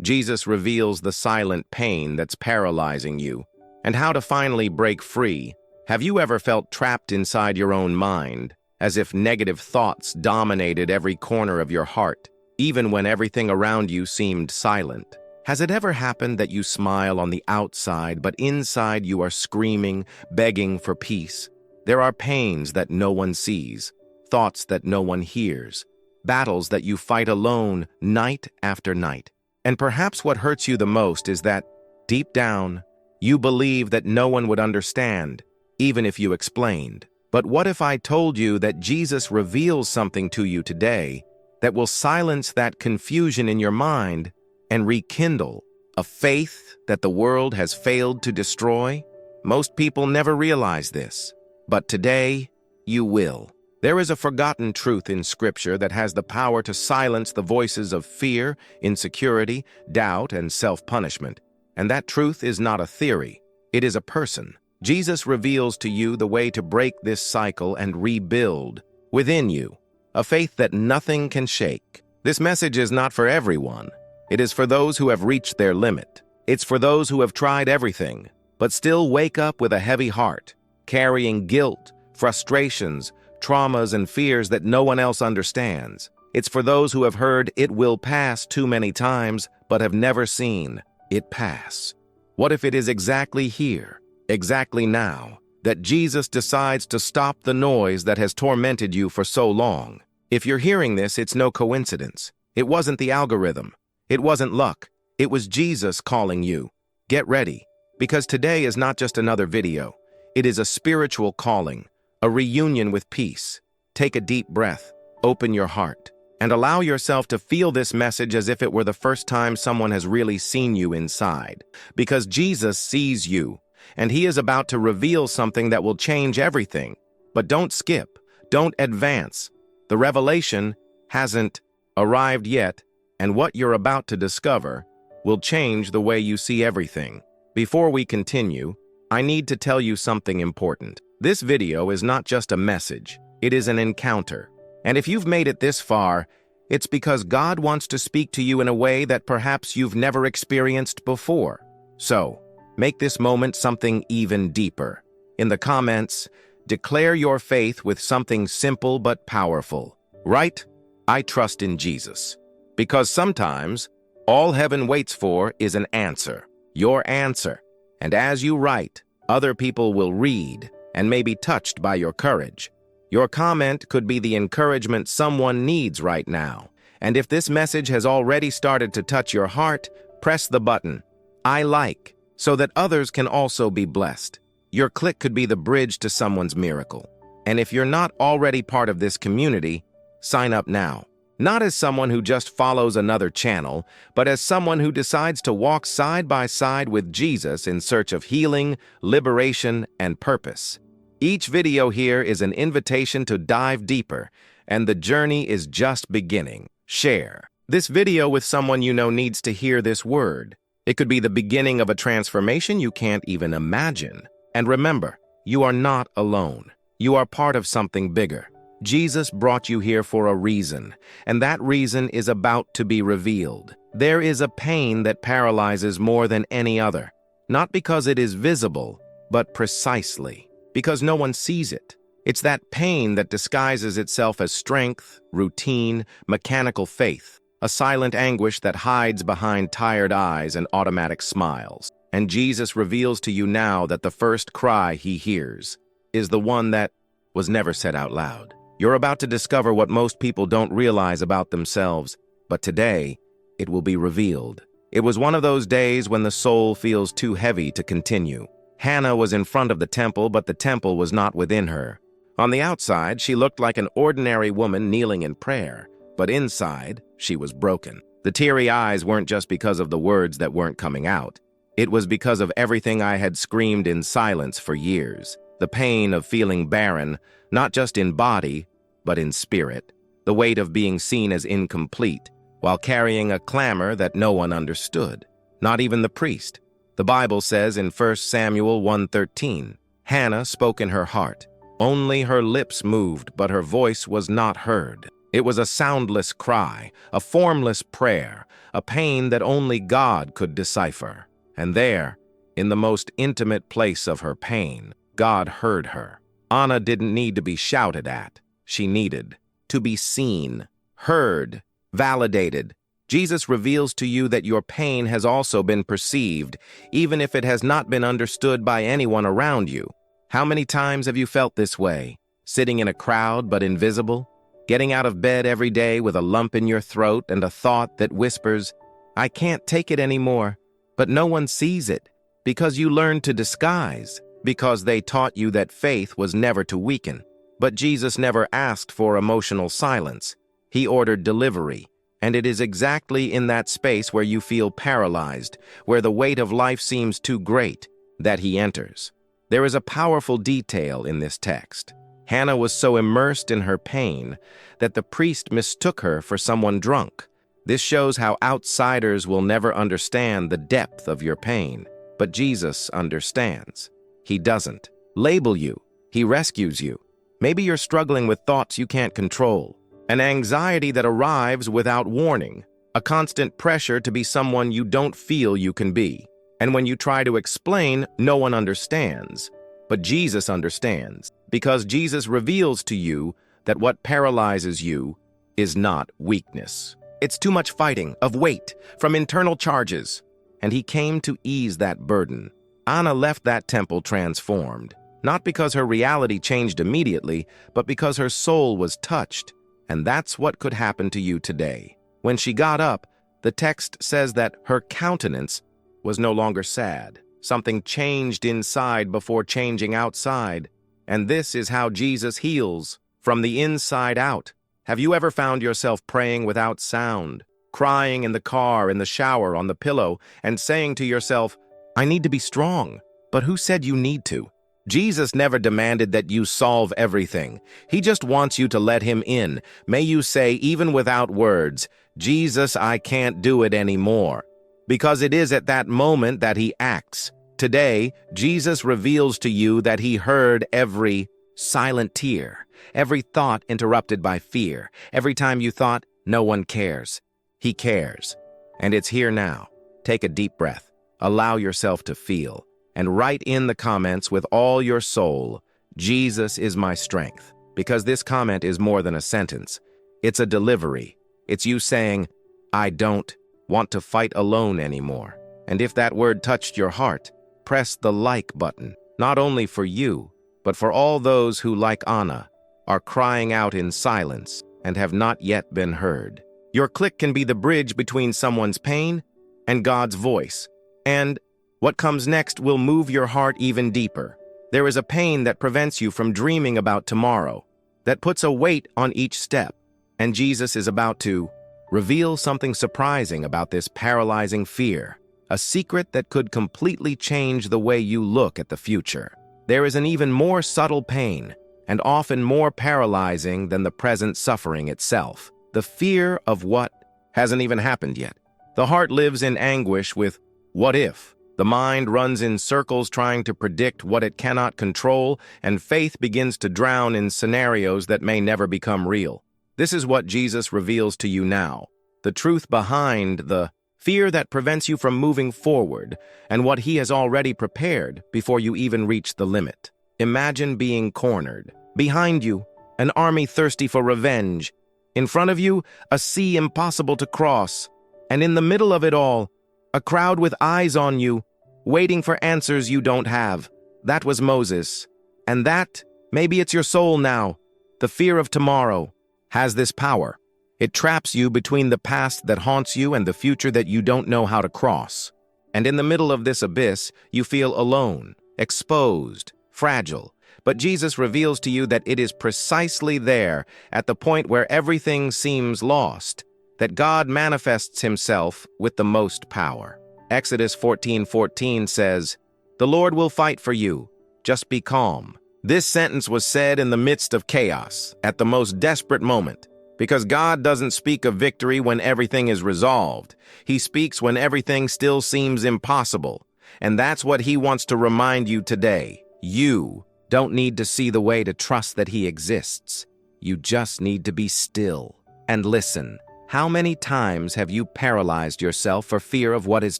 Jesus reveals the silent pain that's paralyzing you and how to finally break free. Have you ever felt trapped inside your own mind, as if negative thoughts dominated every corner of your heart, even when everything around you seemed silent? Has it ever happened that you smile on the outside, but inside you are screaming, begging for peace? There are pains that no one sees, thoughts that no one hears, battles that you fight alone night after night. And perhaps what hurts you the most is that, deep down, you believe that no one would understand, even if you explained. But what if I told you that Jesus reveals something to you today that will silence that confusion in your mind and rekindle a faith that the world has failed to destroy? Most people never realize this, but today you will. There is a forgotten truth in Scripture that has the power to silence the voices of fear, insecurity, doubt, and self-punishment. And that truth is not a theory, it is a person. Jesus reveals to you the way to break this cycle and rebuild within you a faith that nothing can shake. This message is not for everyone. It is for those who have reached their limit. It's for those who have tried everything, but still wake up with a heavy heart, carrying guilt, frustrations, traumas, and fears that no one else understands. It's for those who have heard "it will pass" too many times, but have never seen it pass. What if it is exactly here, exactly now, that Jesus decides to stop the noise that has tormented you for so long? If you're hearing this, it's no coincidence. It wasn't the algorithm. It wasn't luck. It was Jesus calling you. Get ready, because today is not just another video. It is a spiritual calling, a reunion with peace. Take a deep breath, open your heart, and allow yourself to feel this message as if it were the first time someone has really seen you inside. Because Jesus sees you, and he is about to reveal something that will change everything. But don't skip, don't advance. The revelation hasn't arrived yet, and what you're about to discover will change the way you see everything. Before we continue, I need to tell you something important. This video is not just a message, it is an encounter. And if you've made it this far, it's because God wants to speak to you in a way that perhaps you've never experienced before. So, make this moment something even deeper. In the comments, declare your faith with something simple but powerful. Write, "I trust in Jesus." Because sometimes, all heaven waits for is an answer, your answer. And as you write, other people will read and may be touched by your courage. Your comment could be the encouragement someone needs right now. And if this message has already started to touch your heart, press the button, "I like," so that others can also be blessed. Your click could be the bridge to someone's miracle. And if you're not already part of this community, sign up now. Not as someone who just follows another channel, but as someone who decides to walk side by side with Jesus in search of healing, liberation, and purpose. Each video here is an invitation to dive deeper, and the journey is just beginning. Share this video with someone you know needs to hear this word. It could be the beginning of a transformation you can't even imagine. And remember, you are not alone. You are part of something bigger. Jesus brought you here for a reason, and that reason is about to be revealed. There is a pain that paralyzes more than any other, not because it is visible, but precisely because no one sees it. It's that pain that disguises itself as strength, routine, mechanical faith, a silent anguish that hides behind tired eyes and automatic smiles. And Jesus reveals to you now that the first cry he hears is the one that was never said out loud. You're about to discover what most people don't realize about themselves, but today, it will be revealed. It was one of those days when the soul feels too heavy to continue. Hannah was in front of the temple, but the temple was not within her. On the outside, she looked like an ordinary woman kneeling in prayer, but inside, she was broken. The teary eyes weren't just because of the words that weren't coming out. It was because of everything I had screamed in silence for years. The pain of feeling barren, not just in body, but in spirit. The weight of being seen as incomplete, while carrying a clamor that no one understood, not even the priest. The Bible says in 1 Samuel 1:13, Hannah spoke in her heart. Only her lips moved, but her voice was not heard. It was a soundless cry, a formless prayer, a pain that only God could decipher. And there, in the most intimate place of her pain, God heard her. Anna didn't need to be shouted at. She needed to be seen, heard, validated. Jesus reveals to you that your pain has also been perceived, even if it has not been understood by anyone around you. How many times have you felt this way? Sitting in a crowd but invisible? Getting out of bed every day with a lump in your throat and a thought that whispers, "I can't take it anymore," but no one sees it, because you learned to disguise, because they taught you that faith was never to weaken. But Jesus never asked for emotional silence. He ordered delivery, and it is exactly in that space where you feel paralyzed, where the weight of life seems too great, that he enters. There is a powerful detail in this text. Hannah was so immersed in her pain that the priest mistook her for someone drunk. This shows how outsiders will never understand the depth of your pain, but Jesus understands. He doesn't label you. He rescues you. Maybe you're struggling with thoughts you can't control, an anxiety that arrives without warning, a constant pressure to be someone you don't feel you can be. And when you try to explain, no one understands. But Jesus understands, because Jesus reveals to you that what paralyzes you is not weakness. It's too much fighting of weight from internal charges, and he came to ease that burden. Anna left that temple transformed, not because her reality changed immediately, but because her soul was touched. And that's what could happen to you today. When she got up, the text says that her countenance was no longer sad. Something changed inside before changing outside. And this is how Jesus heals, from the inside out. Have you ever found yourself praying without sound, crying in the car, in the shower, on the pillow, and saying to yourself, "I need to be strong"? But who said you need to? Jesus never demanded that you solve everything. He just wants you to let him in. May you say, even without words, "Jesus, I can't do it anymore." Because it is at that moment that he acts. Today, Jesus reveals to you that he heard every silent tear, every thought interrupted by fear, every time you thought, "No one cares." He cares. And it's here now. Take a deep breath. Allow yourself to feel. And write in the comments with all your soul, "Jesus is my strength." Because this comment is more than a sentence. It's a delivery. It's you saying, "I don't want to fight alone anymore." And if that word touched your heart, press the like button, not only for you, but for all those who, like Anna, are crying out in silence and have not yet been heard. Your click can be the bridge between someone's pain and God's voice. And what comes next will move your heart even deeper. There is a pain that prevents you from dreaming about tomorrow, that puts a weight on each step. And Jesus is about to reveal something surprising about this paralyzing fear, a secret that could completely change the way you look at the future. There is an even more subtle pain, and often more paralyzing than the present suffering itself, the fear of what hasn't even happened yet. The heart lives in anguish with "what if?" The mind runs in circles trying to predict what it cannot control, and faith begins to drown in scenarios that may never become real. This is what Jesus reveals to you now, the truth behind the fear that prevents you from moving forward, and what he has already prepared before you even reach the limit. Imagine being cornered. Behind you, an army thirsty for revenge. In front of you, a sea impossible to cross. And in the middle of it all, a crowd with eyes on you, waiting for answers you don't have. That was Moses. And that, maybe it's your soul now. The fear of tomorrow has this power. It traps you between the past that haunts you and the future that you don't know how to cross. And in the middle of this abyss, you feel alone, exposed, fragile. But Jesus reveals to you that it is precisely there, at the point where everything seems lost, that God manifests himself with the most power. Exodus 14:14 says, "The Lord will fight for you. Just be calm." This sentence was said in the midst of chaos, at the most desperate moment, because God doesn't speak of victory when everything is resolved. He speaks when everything still seems impossible. And that's what he wants to remind you today. You don't need to see the way to trust that he exists. You just need to be still. And listen, how many times have you paralyzed yourself for fear of what is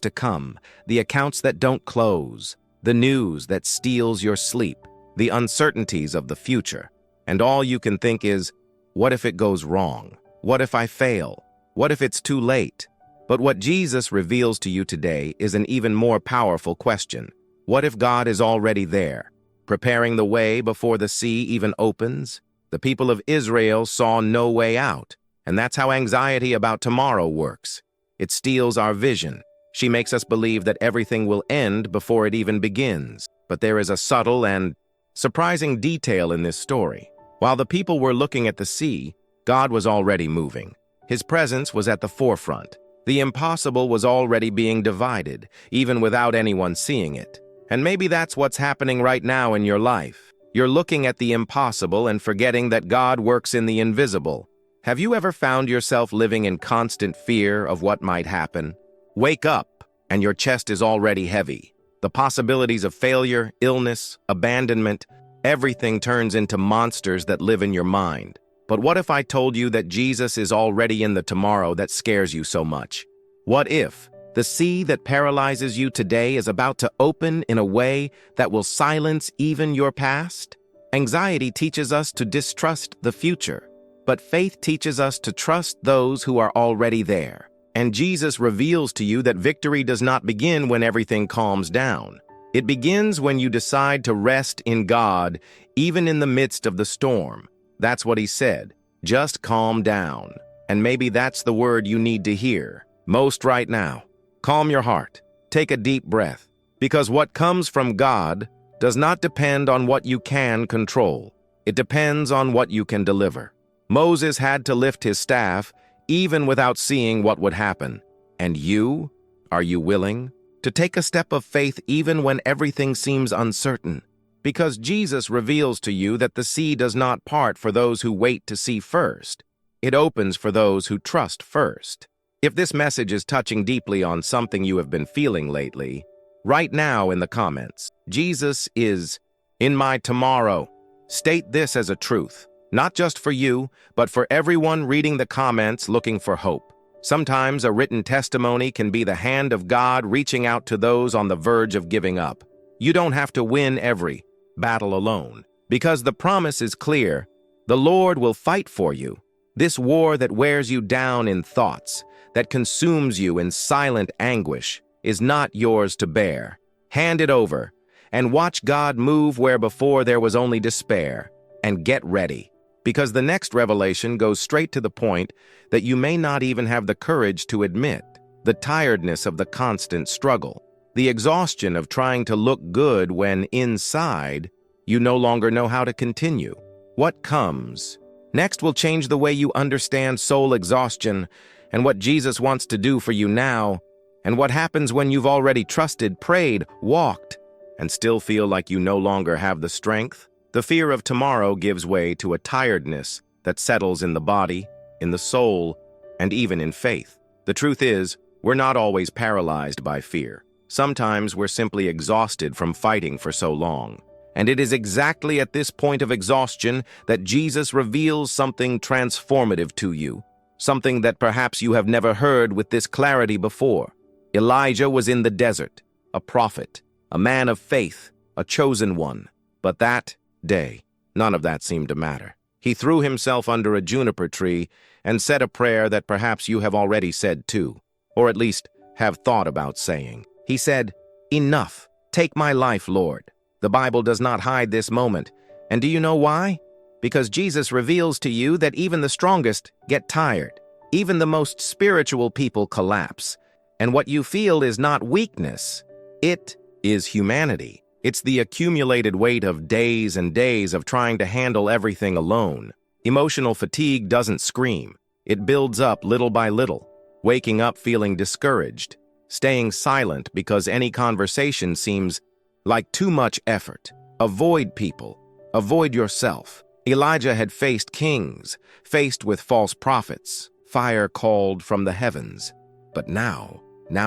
to come, the accounts that don't close, the news that steals your sleep, the uncertainties of the future, and all you can think is, what if it goes wrong? What if I fail? What if it's too late? But what Jesus reveals to you today is an even more powerful question. What if God is already there, preparing the way before the sea even opens? The people of Israel saw no way out, and that's how anxiety about tomorrow works. It steals our vision. She makes us believe that everything will end before it even begins. But there is a subtle and surprising detail in this story. While the people were looking at the sea, God was already moving. His presence was at the forefront. The impossible was already being divided, even without anyone seeing it. And maybe that's what's happening right now in your life. You're looking at the impossible and forgetting that God works in the invisible. Have you ever found yourself living in constant fear of what might happen? Wake up, and your chest is already heavy. The possibilities of failure, illness, abandonment, everything turns into monsters that live in your mind. But what if I told you that Jesus is already in the tomorrow that scares you so much? What if the sea that paralyzes you today is about to open in a way that will silence even your past? Anxiety teaches us to distrust the future, but faith teaches us to trust those who are already there. And Jesus reveals to you that victory does not begin when everything calms down. It begins when you decide to rest in God, even in the midst of the storm. That's what he said. Just calm down. And maybe that's the word you need to hear most right now. Calm your heart. Take a deep breath. Because what comes from God does not depend on what you can control. It depends on what you can deliver. Moses had to lift his staff even without seeing what would happen. And you? Are you willing to take a step of faith even when everything seems uncertain? Because Jesus reveals to you that the sea does not part for those who wait to see first. It opens for those who trust first. If this message is touching deeply on something you have been feeling lately, write now in the comments, Jesus is in my tomorrow. State this as a truth, not just for you, but for everyone reading the comments looking for hope. Sometimes a written testimony can be the hand of God reaching out to those on the verge of giving up. You don't have to win every battle alone, because the promise is clear. The Lord will fight for you. This war that wears you down in thoughts, that consumes you in silent anguish, is not yours to bear. Hand it over, and watch God move where before there was only despair. And get ready, because the next revelation goes straight to the point that you may not even have the courage to admit: the tiredness of the constant struggle. The exhaustion of trying to look good when inside you no longer know how to continue. What comes next will change the way you understand soul exhaustion and what Jesus wants to do for you now, and what happens when you've already trusted, prayed, walked, and still feel like you no longer have the strength. The fear of tomorrow gives way to a tiredness that settles in the body, in the soul, and even in faith. The truth is, we're not always paralyzed by fear. Sometimes we're simply exhausted from fighting for so long. And it is exactly at this point of exhaustion that Jesus reveals something transformative to you, something that perhaps you have never heard with this clarity before. Elijah was in the desert, a prophet, a man of faith, a chosen one. But that day, none of that seemed to matter. He threw himself under a juniper tree and said a prayer that perhaps you have already said too, or at least have thought about saying. He said, "Enough, take my life, Lord." The Bible does not hide this moment. And do you know why? Because Jesus reveals to you that even the strongest get tired. Even the most spiritual people collapse. And what you feel is not weakness. It is humanity. It's the accumulated weight of days and days of trying to handle everything alone. Emotional fatigue doesn't scream. It builds up little by little. Waking up feeling discouraged. Staying silent because any conversation seems like too much effort. Avoid people. Avoid yourself. Elijah had faced kings, faced with false prophets. Fire called from the heavens. But now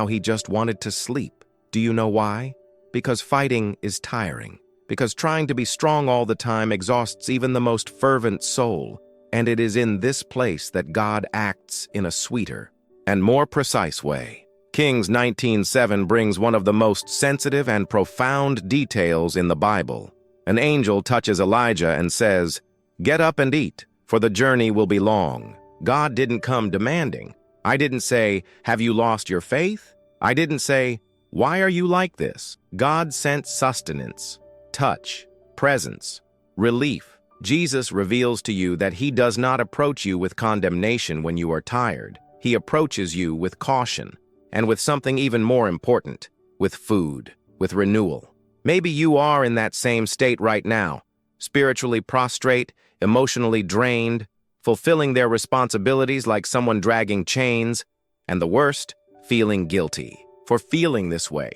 he just wanted to sleep. Do you know why? Because fighting is tiring. Because trying to be strong all the time exhausts even the most fervent soul. And it is in this place that God acts in a sweeter and more precise way. Kings 19:7 brings one of the most sensitive and profound details in the Bible. An angel touches Elijah and says, "Get up and eat, for the journey will be long." God didn't come demanding. I didn't say, "Have you lost your faith?" I didn't say, "Why are you like this?" God sent sustenance, touch, presence, relief. Jesus reveals to you that he does not approach you with condemnation when you are tired. He approaches you with caution. And with something even more important, with food, with renewal. Maybe you are in that same state right now, spiritually prostrate, emotionally drained, fulfilling their responsibilities like someone dragging chains, and the worst, feeling guilty for feeling this way,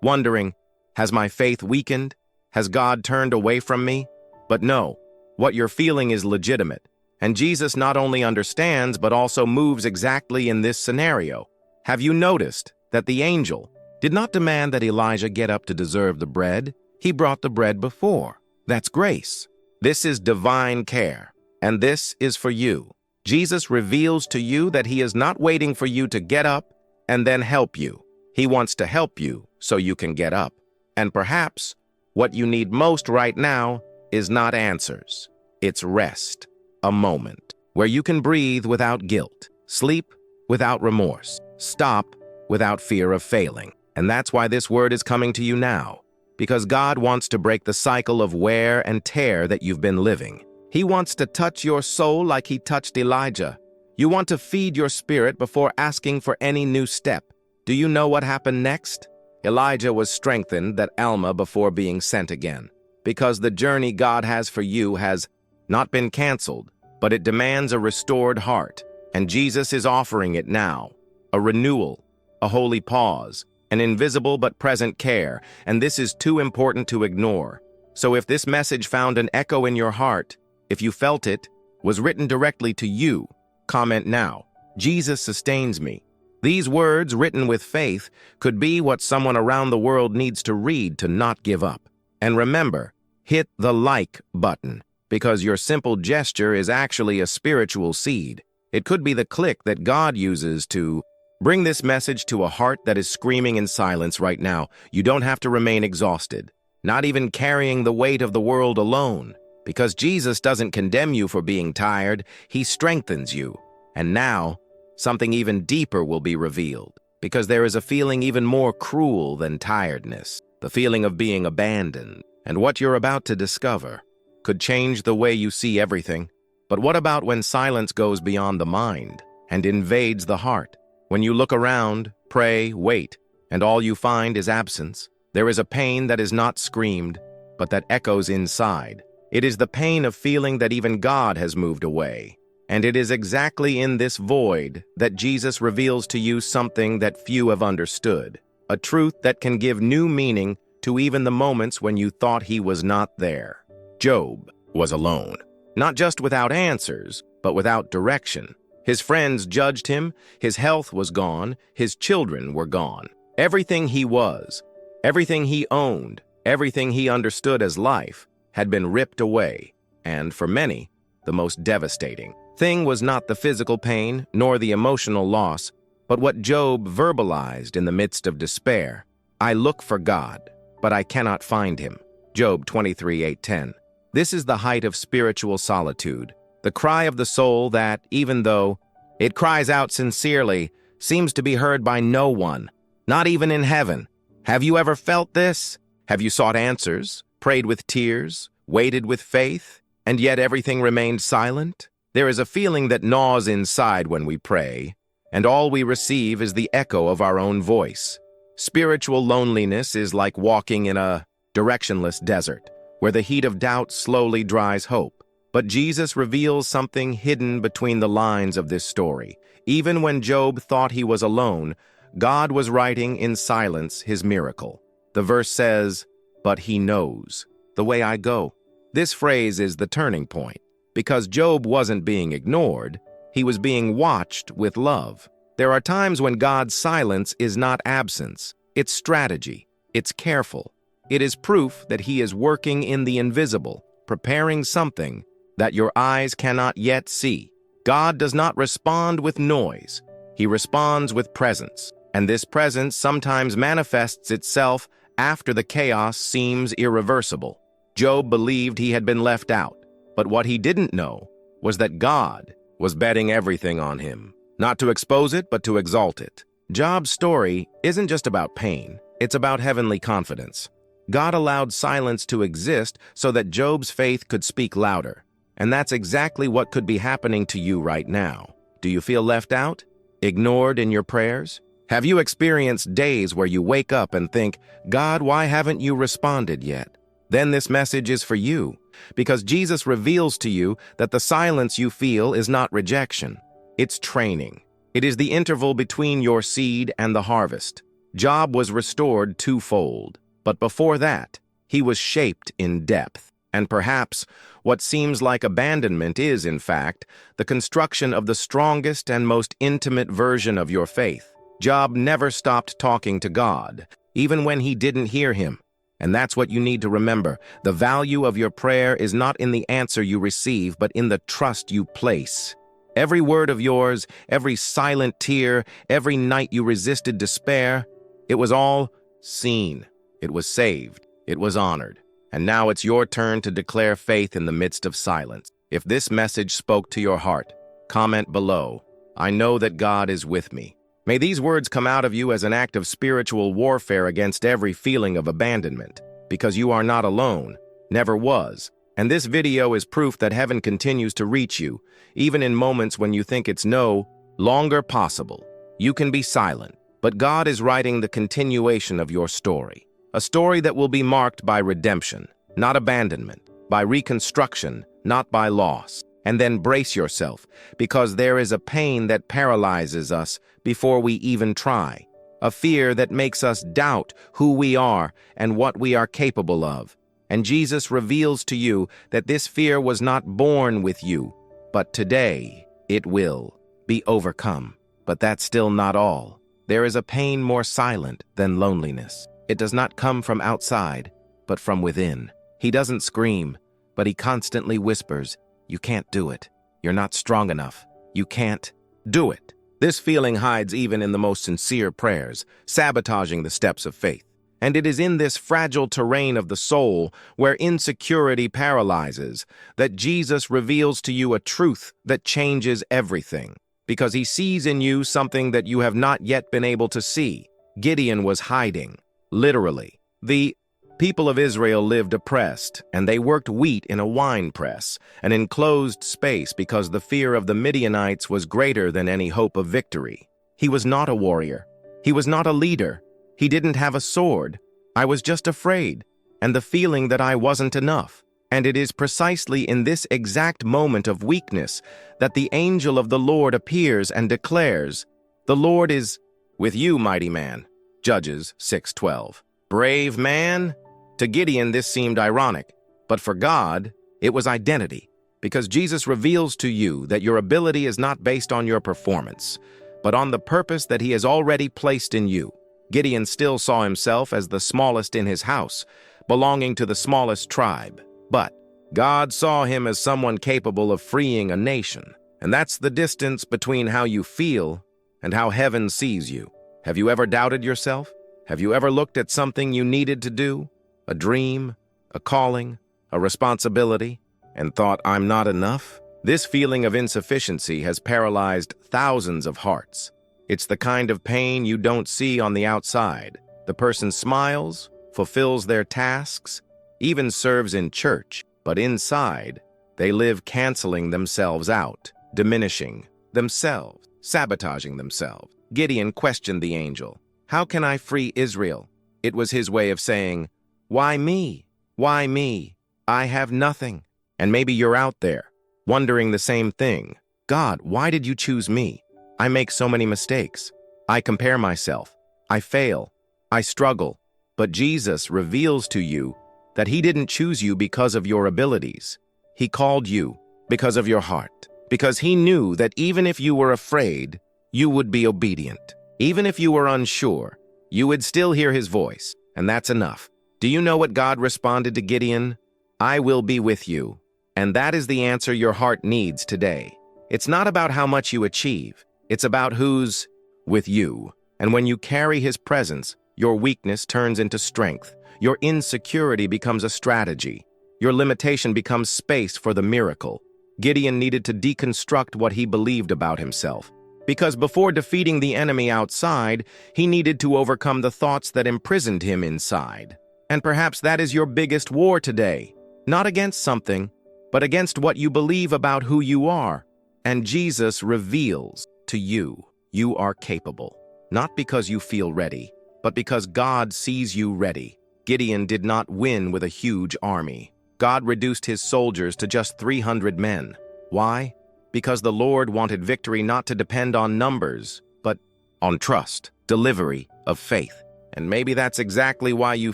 wondering, has my faith weakened? Has God turned away from me? But no, what you're feeling is legitimate, and Jesus not only understands but also moves exactly in this scenario. Have you noticed that the angel did not demand that Elijah get up to deserve the bread? He brought the bread before. That's grace. This is divine care, and this is for you. Jesus reveals to you that he is not waiting for you to get up and then help you. He wants to help you so you can get up. And perhaps what you need most right now is not answers. It's rest, a moment where you can breathe without guilt, sleep without remorse, stop without fear of failing. And that's why this word is coming to you now, because God wants to break the cycle of wear and tear that you've been living. He wants to touch your soul like he touched Elijah. You want to feed your spirit before asking for any new step. Do you know what happened next? Elijah was strengthened that Alma before being sent again, because the journey God has for you has not been canceled, but it demands a restored heart, and Jesus is offering it now. A renewal, a holy pause, an invisible but present care, and this is too important to ignore. So if this message found an echo in your heart, if you felt it, was written directly to you, comment now. Jesus sustains me. These words, written with faith, could be what someone around the world needs to read to not give up. And remember, hit the like button, because your simple gesture is actually a spiritual seed. It could be the click that God uses to bring this message to a heart that is screaming in silence right now. You don't have to remain exhausted, not even carrying the weight of the world alone, because Jesus doesn't condemn you for being tired. He strengthens you. And now, something even deeper will be revealed, because there is a feeling even more cruel than tiredness, the feeling of being abandoned. And what you're about to discover could change the way you see everything. But what about when silence goes beyond the mind and invades the heart? When you look around, pray, wait, and all you find is absence. There is a pain that is not screamed, but that echoes inside. It is the pain of feeling that even God has moved away. And it is exactly in this void that Jesus reveals to you something that few have understood, a truth that can give new meaning to even the moments when you thought he was not there. Job was alone, not just without answers, but without direction. His friends judged him, his health was gone, his children were gone. Everything he was, everything he owned, everything he understood as life had been ripped away. And for many, the most devastating thing was not the physical pain nor the emotional loss, but what Job verbalized in the midst of despair. I look for God, but I cannot find him. Job 23:8-10. This is the height of spiritual solitude, the cry of the soul that, even though it cries out sincerely, seems to be heard by no one, not even in heaven. Have you ever felt this? Have you sought answers, prayed with tears, waited with faith, and yet everything remained silent? There is a feeling that gnaws inside when we pray, and all we receive is the echo of our own voice. Spiritual loneliness is like walking in a directionless desert, where the heat of doubt slowly dries hope. But Jesus reveals something hidden between the lines of this story. Even when Job thought he was alone, God was writing in silence his miracle. The verse says, "But he knows the way I go." This phrase is the turning point, because Job wasn't being ignored, he was being watched with love. There are times when God's silence is not absence, it's strategy, it's careful. It is proof that he is working in the invisible, preparing something that your eyes cannot yet see. God does not respond with noise. He responds with presence, and this presence sometimes manifests itself after the chaos seems irreversible. Job believed he had been left out, but what he didn't know was that God was betting everything on him, not to expose it, but to exalt it. Job's story isn't just about pain, it's about heavenly confidence. God allowed silence to exist so that Job's faith could speak louder. And that's exactly what could be happening to you right now. Do you feel left out? Ignored in your prayers? Have you experienced days where you wake up and think, God, why haven't you responded yet? Then this message is for you, because Jesus reveals to you that the silence you feel is not rejection. It's training. It is the interval between your seed and the harvest. Job was restored twofold, but before that, he was shaped in depth. And perhaps what seems like abandonment is, in fact, the construction of the strongest and most intimate version of your faith. Job never stopped talking to God, even when he didn't hear him. And that's what you need to remember. The value of your prayer is not in the answer you receive, but in the trust you place. Every word of yours, every silent tear, every night you resisted despair, it was all seen. It was saved. It was honored. And now it's your turn to declare faith in the midst of silence. If this message spoke to your heart, comment below. I know that God is with me. May these words come out of you as an act of spiritual warfare against every feeling of abandonment, because you are not alone, never was. And this video is proof that heaven continues to reach you, even in moments when you think it's no longer possible. You can be silent, but God is writing the continuation of your story. A story that will be marked by redemption, not abandonment, by reconstruction, not by loss. And then brace yourself, because there is a pain that paralyzes us before we even try, a fear that makes us doubt who we are and what we are capable of. And Jesus reveals to you that this fear was not born with you, but today it will be overcome. But that's still not all. There is a pain more silent than loneliness. It does not come from outside, but from within. He doesn't scream, but he constantly whispers, "You can't do it. You're not strong enough. You can't do it." This feeling hides even in the most sincere prayers, sabotaging the steps of faith. And it is in this fragile terrain of the soul, where insecurity paralyzes, that Jesus reveals to you a truth that changes everything. Because he sees in you something that you have not yet been able to see. Gideon was hiding, literally. The people of Israel lived oppressed, and they worked wheat in a wine press, an enclosed space, because the fear of the Midianites was greater than any hope of victory. He was not a warrior. He was not a leader. He didn't have a sword. I was just afraid, and the feeling that I wasn't enough. And it is precisely in this exact moment of weakness that the angel of the Lord appears and declares, "The Lord is with you, mighty man." Judges 6:12. Brave man? To Gideon, this seemed ironic, but for God, it was identity, because Jesus reveals to you that your ability is not based on your performance, but on the purpose that he has already placed in you. Gideon still saw himself as the smallest in his house, belonging to the smallest tribe, but God saw him as someone capable of freeing a nation, and that's the distance between how you feel and how heaven sees you. Have you ever doubted yourself? Have you ever looked at something you needed to do? A dream, a calling, a responsibility, and thought, "I'm not enough"? This feeling of insufficiency has paralyzed thousands of hearts. It's the kind of pain you don't see on the outside. The person smiles, fulfills their tasks, even serves in church, but inside, they live canceling themselves out, diminishing themselves, sabotaging themselves. Gideon questioned the angel. "How can I free Israel?" It was his way of saying, "Why me? Why me? I have nothing." And maybe you're out there, wondering the same thing. God, why did you choose me? I make so many mistakes. I compare myself. I fail. I struggle. But Jesus reveals to you that he didn't choose you because of your abilities. He called you because of your heart, because he knew that even if you were afraid, you would be obedient. Even if you were unsure, you would still hear his voice, and that's enough. Do you know what God responded to Gideon? "I will be with you, And that is the answer your heart needs today. It's not about how much you achieve. It's about who's with you. And when you carry his presence, your weakness turns into strength. Your insecurity becomes a strategy. Your limitation becomes space for the miracle. Gideon needed to deconstruct what he believed about himself. Because before defeating the enemy outside, he needed to overcome the thoughts that imprisoned him inside. And perhaps that is your biggest war today. Not against something, but against what you believe about who you are. And Jesus reveals to you, you are capable. Not because you feel ready, but because God sees you ready. Gideon did not win with a huge army. God reduced his soldiers to just 300 men. Why? Because the Lord wanted victory not to depend on numbers, but on trust, delivery of faith. And maybe that's exactly why you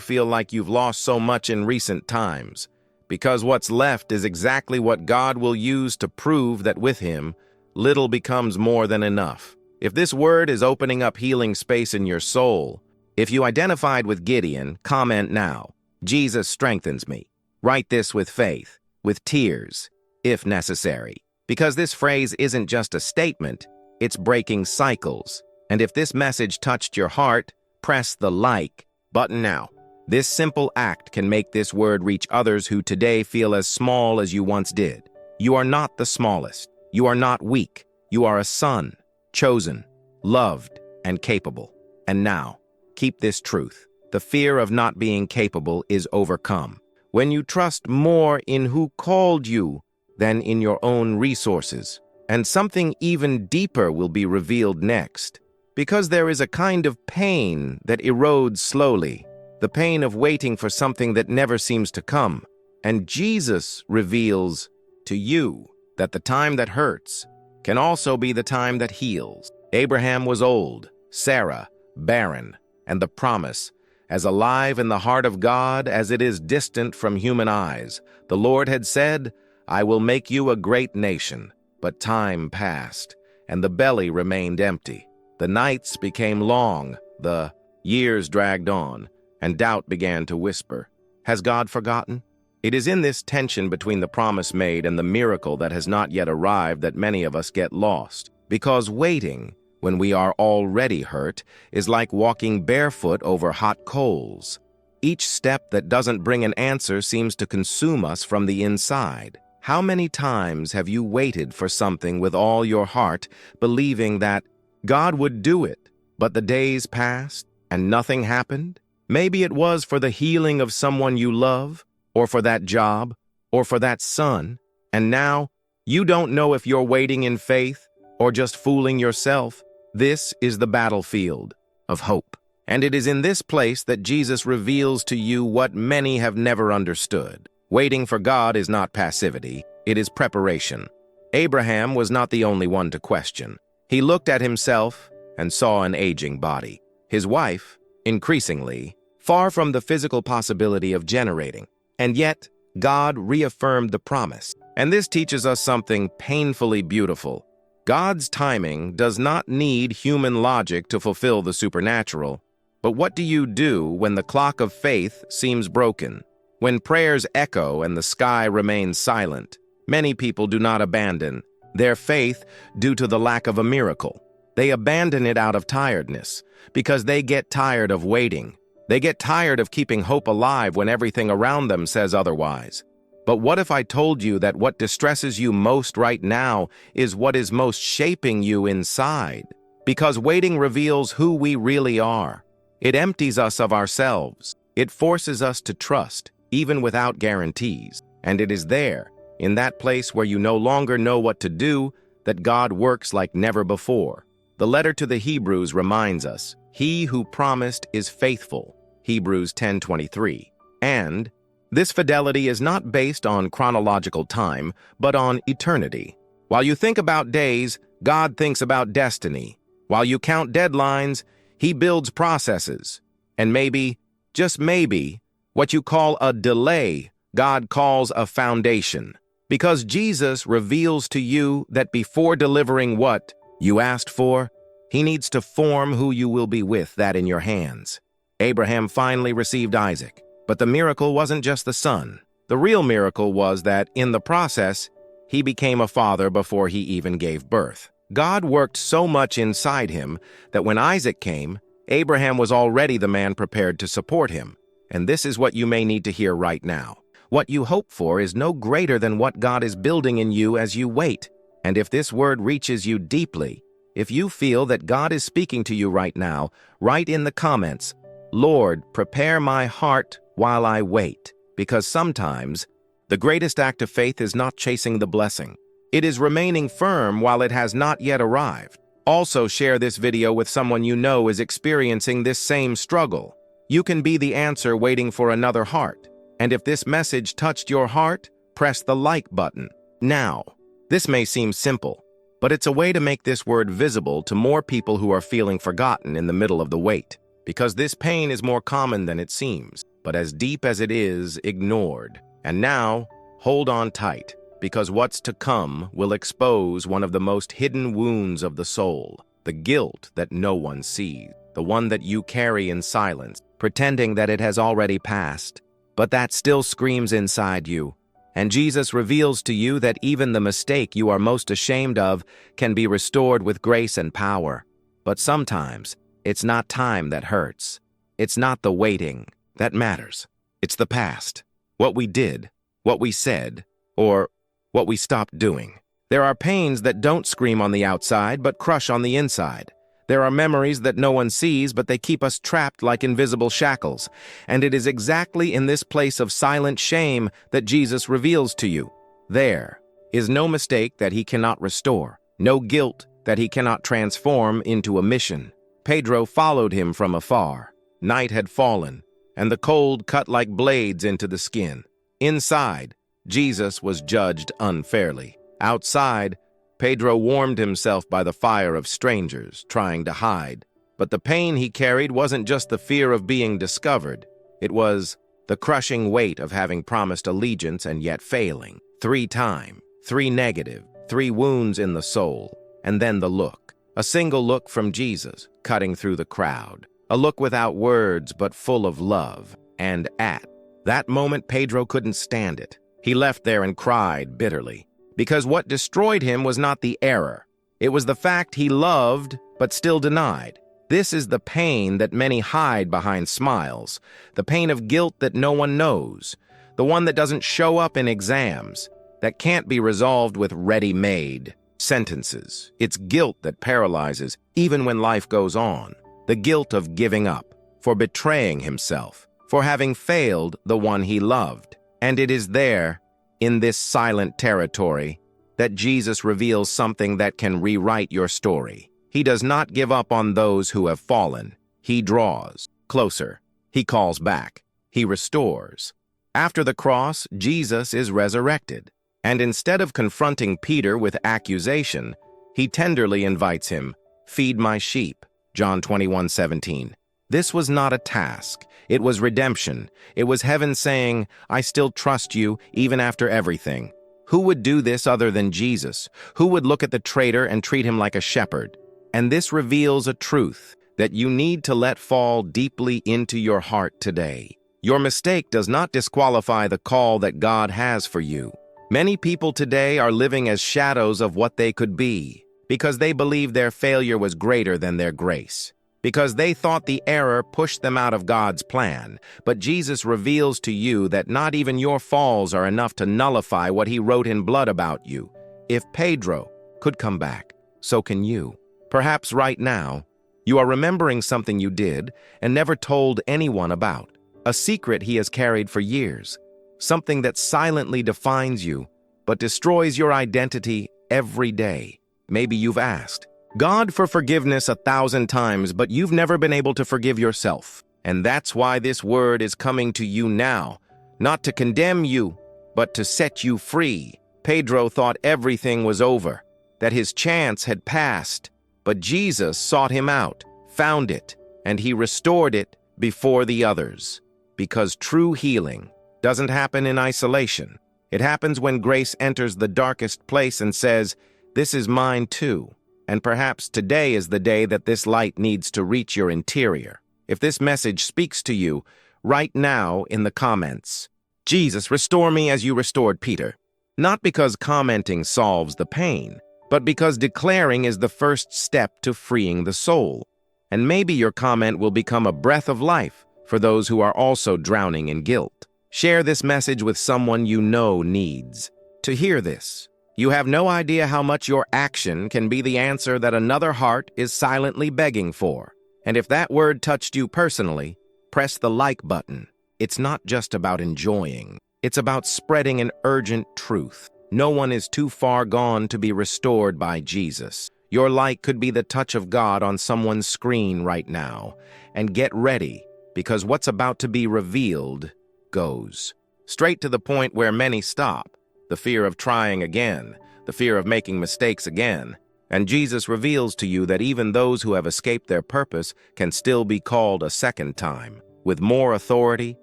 feel like you've lost so much in recent times. Because what's left is exactly what God will use to prove that with him, little becomes more than enough. If this word is opening up healing space in your soul, if you identified with Gideon, comment now. Jesus strengthens me. Write this with faith, with tears, if necessary. Because this phrase isn't just a statement, it's breaking cycles. And if this message touched your heart, press the like button now. This simple act can make this word reach others who today feel as small as you once did. You are not the smallest. You are not weak. You are a son, chosen, loved, and capable. And now, keep this truth. The fear of not being capable is overcome when you trust more in who called you than in your own resources. And something even deeper will be revealed next. Because there is a kind of pain that erodes slowly. The pain of waiting for something that never seems to come. And Jesus reveals to you that the time that hurts can also be the time that heals. Abraham was old, Sarah barren, and the promise as alive in the heart of God as it is distant from human eyes. The Lord had said, I will make you a great nation. But time passed, and the belly remained empty. The nights became long, the years dragged on, and doubt began to whisper. Has God forgotten? It is in this tension between the promise made and the miracle that has not yet arrived that many of us get lost. Because waiting, when we are already hurt, is like walking barefoot over hot coals. Each step that doesn't bring an answer seems to consume us from the inside. How many times have you waited for something with all your heart, believing that God would do it, but the days passed and nothing happened? Maybe it was for the healing of someone you love, or for that job, or for that son, and now you don't know if you're waiting in faith or just fooling yourself. This is the battlefield of hope. And it is in this place that Jesus reveals to you what many have never understood. Waiting for God is not passivity, it is preparation. Abraham was not the only one to question. He looked at himself and saw an aging body. His wife, increasingly, far from the physical possibility of generating. And yet, God reaffirmed the promise. And this teaches us something painfully beautiful. God's timing does not need human logic to fulfill the supernatural. But what do you do when the clock of faith seems broken? When prayers echo and the sky remains silent? Many people do not abandon their faith due to the lack of a miracle. They abandon it out of tiredness, because they get tired of waiting. They get tired of keeping hope alive when everything around them says otherwise. But what if I told you that what distresses you most right now is what is most shaping you inside? Because waiting reveals who we really are. It empties us of ourselves. It forces us to trust, even without guarantees. And it is there, in that place where you no longer know what to do, that God works like never before. The letter to the Hebrews reminds us, He who promised is faithful. Hebrews 10:23. And this fidelity is not based on chronological time, but on eternity. While you think about days, God thinks about destiny. While you count deadlines, He builds processes. And maybe, just maybe, what you call a delay, God calls a foundation. Because Jesus reveals to you that before delivering what you asked for, He needs to form who you will be with that in your hands. Abraham finally received Isaac, but the miracle wasn't just the son. The real miracle was that, in the process, he became a father before he even gave birth. God worked so much inside him that when Isaac came, Abraham was already the man prepared to support him. And this is what you may need to hear right now. What you hope for is no greater than what God is building in you as you wait. And if this word reaches you deeply, if you feel that God is speaking to you right now, write in the comments, "Lord, prepare my heart while I wait." Because sometimes, the greatest act of faith is not chasing the blessing. It is remaining firm while it has not yet arrived. Also, share this video with someone you know is experiencing this same struggle. You can be the answer waiting for another heart. And if this message touched your heart, press the like button now. This may seem simple, but it's a way to make this word visible to more people who are feeling forgotten in the middle of the wait. Because this pain is more common than it seems, but as deep as it is, ignored. And now, hold on tight, because what's to come will expose one of the most hidden wounds of the soul, the guilt that no one sees, the one that you carry in silence, pretending that it has already passed, but that still screams inside you. And Jesus reveals to you that even the mistake you are most ashamed of can be restored with grace and power. But sometimes, it's not time that hurts. It's not the waiting that matters. It's the past. What we did, what we said, or what we stopped doing. There are pains that don't scream on the outside but crush on the inside. There are memories that no one sees, but they keep us trapped like invisible shackles. And it is exactly in this place of silent shame that Jesus reveals to you. There is no mistake that he cannot restore, no guilt that he cannot transform into a mission. Pedro followed him from afar. Night had fallen, and the cold cut like blades into the skin. Inside, Jesus was judged unfairly. Outside, Pedro warmed himself by the fire of strangers, trying to hide. But the pain he carried wasn't just the fear of being discovered. It was the crushing weight of having promised allegiance and yet failing. 3 times, 3 negative, 3 wounds in the soul. And then the look. A single look from Jesus, cutting through the crowd. A look without words, but full of love. And at that moment, Pedro couldn't stand it. He left there and cried bitterly. Because what destroyed him was not the error. It was the fact he loved, but still denied. This is the pain that many hide behind smiles, the pain of guilt that no one knows, the one that doesn't show up in exams, that can't be resolved with ready-made sentences. It's guilt that paralyzes even when life goes on. The guilt of giving up, for betraying himself, for having failed the one he loved. And it is there, in this silent territory, that Jesus reveals something that can rewrite your story. He does not give up on those who have fallen. He draws closer. He calls back. He restores. After the cross, Jesus is resurrected. And instead of confronting Peter with accusation, he tenderly invites him, "Feed my sheep," John 21:17. This was not a task. It was redemption. It was heaven saying, "I still trust you, even after everything." Who would do this other than Jesus? Who would look at the traitor and treat him like a shepherd? And this reveals a truth that you need to let fall deeply into your heart today. Your mistake does not disqualify the call that God has for you. Many people today are living as shadows of what they could be, because they believe their failure was greater than their grace. Because they thought the error pushed them out of God's plan. But Jesus reveals to you that not even your falls are enough to nullify what he wrote in blood about you. If Pedro could come back, so can you. Perhaps right now, you are remembering something you did and never told anyone about. A secret he has carried for years. Something that silently defines you, but destroys your identity every day. Maybe you've asked God for forgiveness 1,000 times, but you've never been able to forgive yourself. And that's why this word is coming to you now, not to condemn you, but to set you free. Pedro thought everything was over, that his chance had passed, but Jesus sought him out, found it, and he restored it before the others. Because true healing doesn't happen in isolation. It happens when grace enters the darkest place and says, "This is mine too." And perhaps today is the day that this light needs to reach your interior. If this message speaks to you, write now in the comments, Jesus, restore me as you restored Peter. Not because commenting solves the pain, but because declaring is the first step to freeing the soul. And maybe your comment will become a breath of life for those who are also drowning in guilt. Share this message with someone you know needs to hear this. You have no idea how much your action can be the answer that another heart is silently begging for. And if that word touched you personally, press the like button. It's not just about enjoying. It's about spreading an urgent truth. No one is too far gone to be restored by Jesus. Your like could be the touch of God on someone's screen right now. And get ready, because what's about to be revealed goes straight to the point where many stop. The fear of trying again, the fear of making mistakes again. And Jesus reveals to you that even those who have escaped their purpose can still be called a second time, with more authority,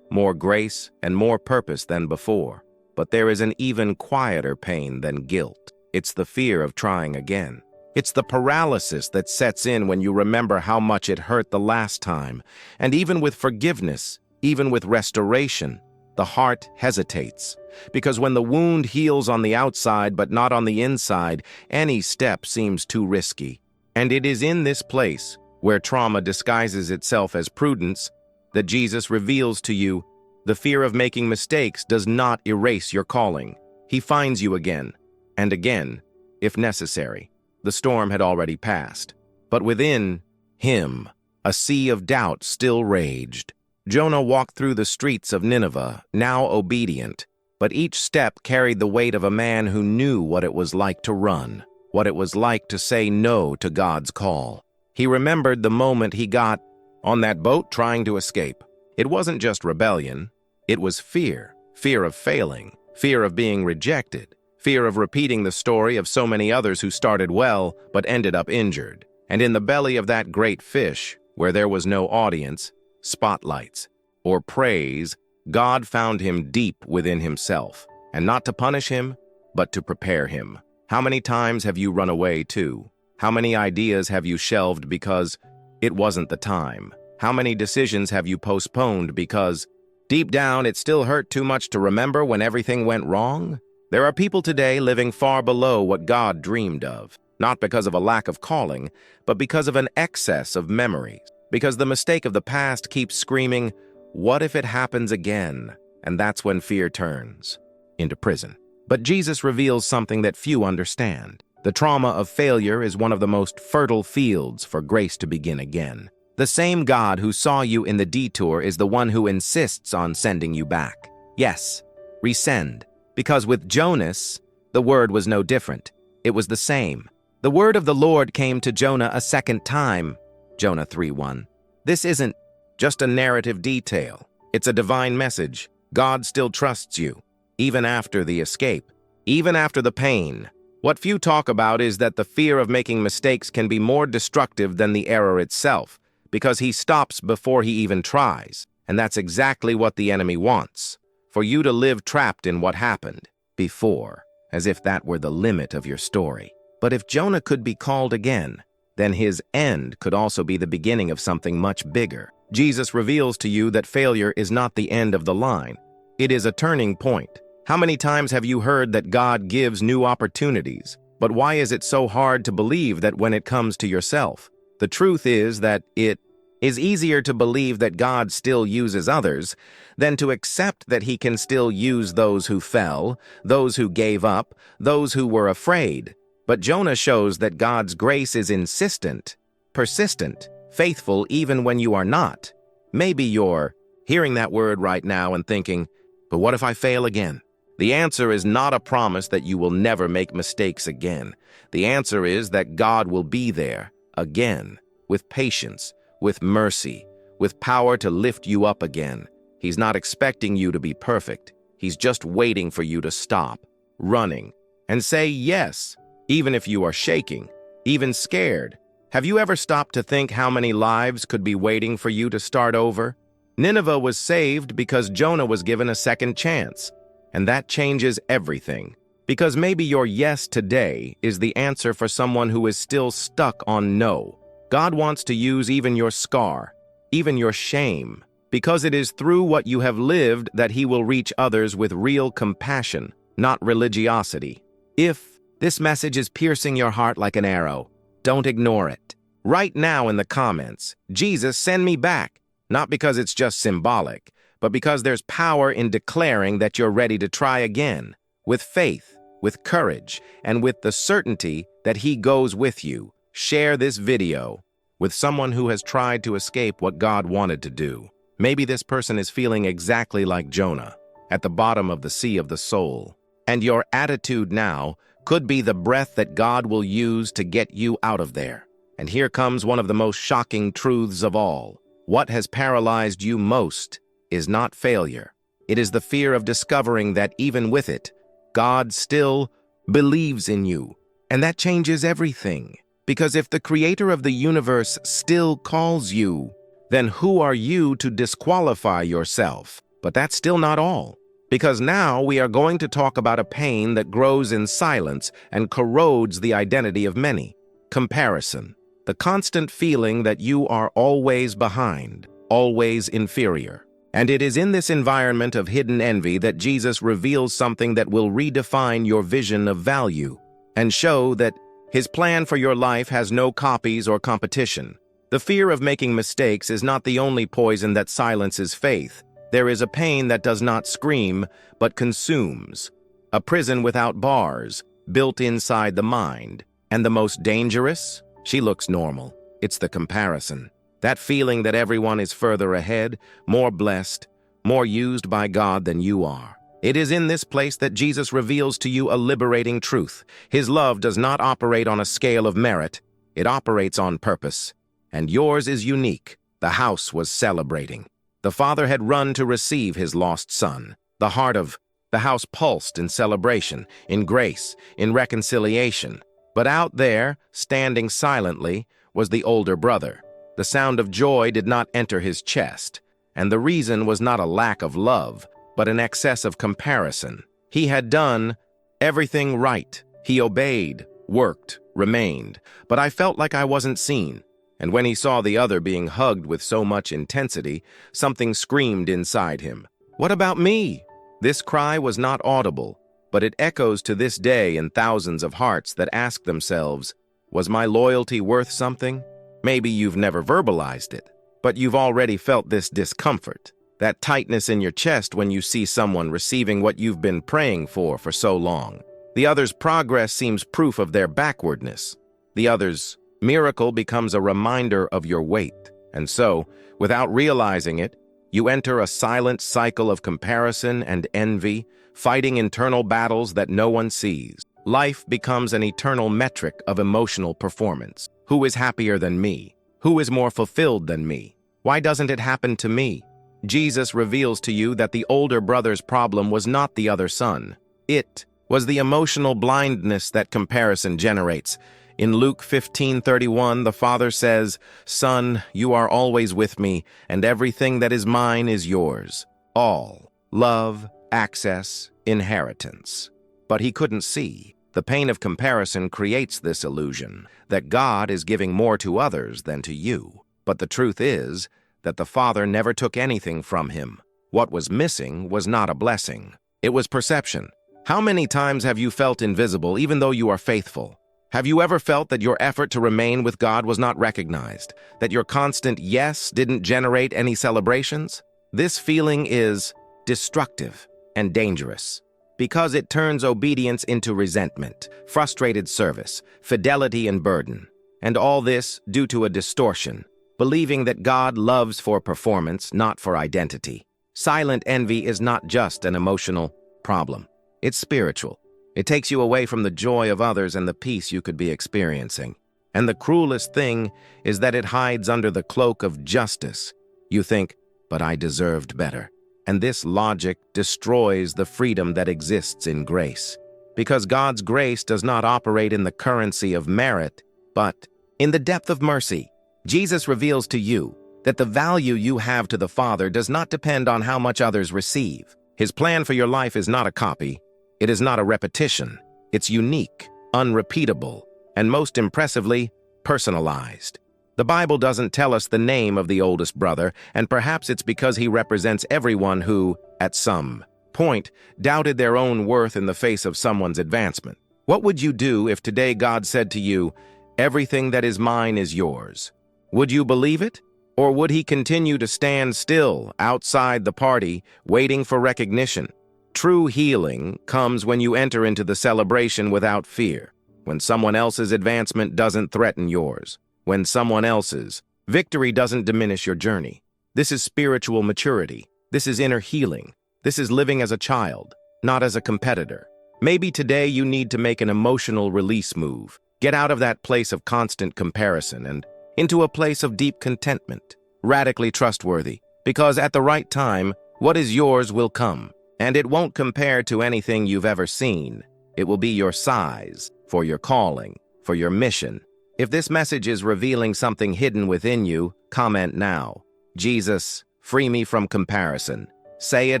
more grace, and more purpose than before. But there is an even quieter pain than guilt. It's the fear of trying again. It's the paralysis that sets in when you remember how much it hurt the last time. And even with forgiveness, even with restoration, the heart hesitates. Because when the wound heals on the outside but not on the inside, any step seems too risky. And it is in this place, where trauma disguises itself as prudence, that Jesus reveals to you the fear of making mistakes does not erase your calling. He finds you again, and again, if necessary. The storm had already passed, but within him, a sea of doubt still raged. Jonah walked through the streets of Nineveh, now obedient, but each step carried the weight of a man who knew what it was like to run, what it was like to say no to God's call. He remembered the moment he got on that boat trying to escape. It wasn't just rebellion, it was fear. Fear of failing, fear of being rejected, fear of repeating the story of so many others who started well but ended up injured. And in the belly of that great fish, where there was no audience, spotlights, or praise, God found him deep within himself, and not to punish him, but to prepare him. How many times have you run away too? How many ideas have you shelved because it wasn't the time? How many decisions have you postponed because deep down it still hurt too much to remember when everything went wrong? There are people today living far below what God dreamed of, not because of a lack of calling, but because of an excess of memories. Because the mistake of the past keeps screaming, "What if it happens again?" And that's when fear turns into prison. But Jesus reveals something that few understand. The trauma of failure is one of the most fertile fields for grace to begin again. The same God who saw you in the detour is the one who insists on sending you back. Yes, resend. Because with Jonas, the word was no different. It was the same. The word of the Lord came to Jonah a second time. Jonah 3:1. This isn't just a narrative detail. It's a divine message. God still trusts you, even after the escape, even after the pain. What few talk about is that the fear of making mistakes can be more destructive than the error itself, because he stops before he even tries. And that's exactly what the enemy wants, for you to live trapped in what happened before, as if that were the limit of your story. But if Jonah could be called again, then his end could also be the beginning of something much bigger. Jesus reveals to you that failure is not the end of the line. It is a turning point. How many times have you heard that God gives new opportunities? But why is it so hard to believe that when it comes to yourself? The truth is that it is easier to believe that God still uses others than to accept that he can still use those who fell, those who gave up, those who were afraid. But Jonah shows that God's grace is insistent, persistent, faithful even when you are not. Maybe you're hearing that word right now and thinking, but what if I fail again? The answer is not a promise that you will never make mistakes again. The answer is that God will be there again, with patience, with mercy, with power to lift you up again. He's not expecting you to be perfect. He's just waiting for you to stop, running, and say yes. Even if you are shaking, even scared. Have you ever stopped to think how many lives could be waiting for you to start over? Nineveh was saved because Jonah was given a second chance. And that changes everything. Because maybe your yes today is the answer for someone who is still stuck on no. God wants to use even your scar, even your shame, because it is through what you have lived that he will reach others with real compassion, not religiosity. If this message is piercing your heart like an arrow, don't ignore it. Write now in the comments, "Jesus, send me back," not because it's just symbolic, but because there's power in declaring that you're ready to try again, with faith, with courage, and with the certainty that he goes with you. Share this video with someone who has tried to escape what God wanted to do. Maybe this person is feeling exactly like Jonah, at the bottom of the sea of the soul. And your attitude now could be the breath that God will use to get you out of there. And here comes one of the most shocking truths of all. What has paralyzed you most is not failure. It is the fear of discovering that even with it, God still believes in you. And that changes everything. Because if the creator of the universe still calls you, then who are you to disqualify yourself? But that's still not all. Because now we are going to talk about a pain that grows in silence and corrodes the identity of many. Comparison. The constant feeling that you are always behind, always inferior. And it is in this environment of hidden envy that Jesus reveals something that will redefine your vision of value and show that his plan for your life has no copies or competition. The fear of making mistakes is not the only poison that silences faith. There is a pain that does not scream, but consumes. A prison without bars, built inside the mind. And the most dangerous? She looks normal. It's the comparison. That feeling that everyone is further ahead, more blessed, more used by God than you are. It is in this place that Jesus reveals to you a liberating truth. His love does not operate on a scale of merit. It operates on purpose. And yours is unique. The house was celebrating. The father had run to receive his lost son. The heart of the house pulsed in celebration, in grace, in reconciliation. But out there, standing silently, was the older brother. The sound of joy did not enter his chest, and the reason was not a lack of love, but an excess of comparison. He had done everything right. He obeyed, worked, remained, but I felt like I wasn't seen. And when he saw the other being hugged with so much intensity, something screamed inside him. "What about me?" This cry was not audible, but it echoes to this day in thousands of hearts that ask themselves, was my loyalty worth something? Maybe you've never verbalized it, but you've already felt this discomfort, that tightness in your chest when you see someone receiving what you've been praying for so long. The other's progress seems proof of their backwardness. The other's miracle becomes a reminder of your weight. And so, without realizing it, you enter a silent cycle of comparison and envy, fighting internal battles that no one sees. Life becomes an eternal metric of emotional performance. Who is happier than me? Who is more fulfilled than me? Why doesn't it happen to me? Jesus reveals to you that the older brother's problem was not the other son. It was the emotional blindness that comparison generates. In Luke 15:31, the father says, "Son, you are always with me, and everything that is mine is yours. All, love, access, inheritance." But he couldn't see. The pain of comparison creates this illusion that God is giving more to others than to you. But the truth is that the Father never took anything from him. What was missing was not a blessing. It was perception. How many times have you felt invisible even though you are faithful? Have you ever felt that your effort to remain with God was not recognized? That your constant yes didn't generate any celebrations? This feeling is destructive and dangerous, because it turns obedience into resentment, frustrated service, fidelity and burden. And all this due to a distortion, believing that God loves for performance, not for identity. Silent envy is not just an emotional problem. It's spiritual. It takes you away from the joy of others and the peace you could be experiencing. And the cruelest thing is that it hides under the cloak of justice. You think, but I deserved better. And this logic destroys the freedom that exists in grace. Because God's grace does not operate in the currency of merit, but in the depth of mercy. Jesus reveals to you that the value you have to the Father does not depend on how much others receive. His plan for your life is not a copy. It is not a repetition. It's unique, unrepeatable, and most impressively, personalized. The Bible doesn't tell us the name of the oldest brother, and perhaps it's because he represents everyone who, at some point, doubted their own worth in the face of someone's advancement. What would you do if today God said to you, "Everything that is mine is yours"? Would you believe it? Or would he continue to stand still outside the party, waiting for recognition? True healing comes when you enter into the celebration without fear, when someone else's advancement doesn't threaten yours, when someone else's victory doesn't diminish your journey. This is spiritual maturity. This is inner healing. This is living as a child, not as a competitor. Maybe today you need to make an emotional release move. Get out of that place of constant comparison and into a place of deep contentment, radically trustworthy, because at the right time, what is yours will come, and it won't compare to anything you've ever seen. It will be your size, for your calling, for your mission. If this message is revealing something hidden within you, comment now. Jesus, free me from comparison. Say it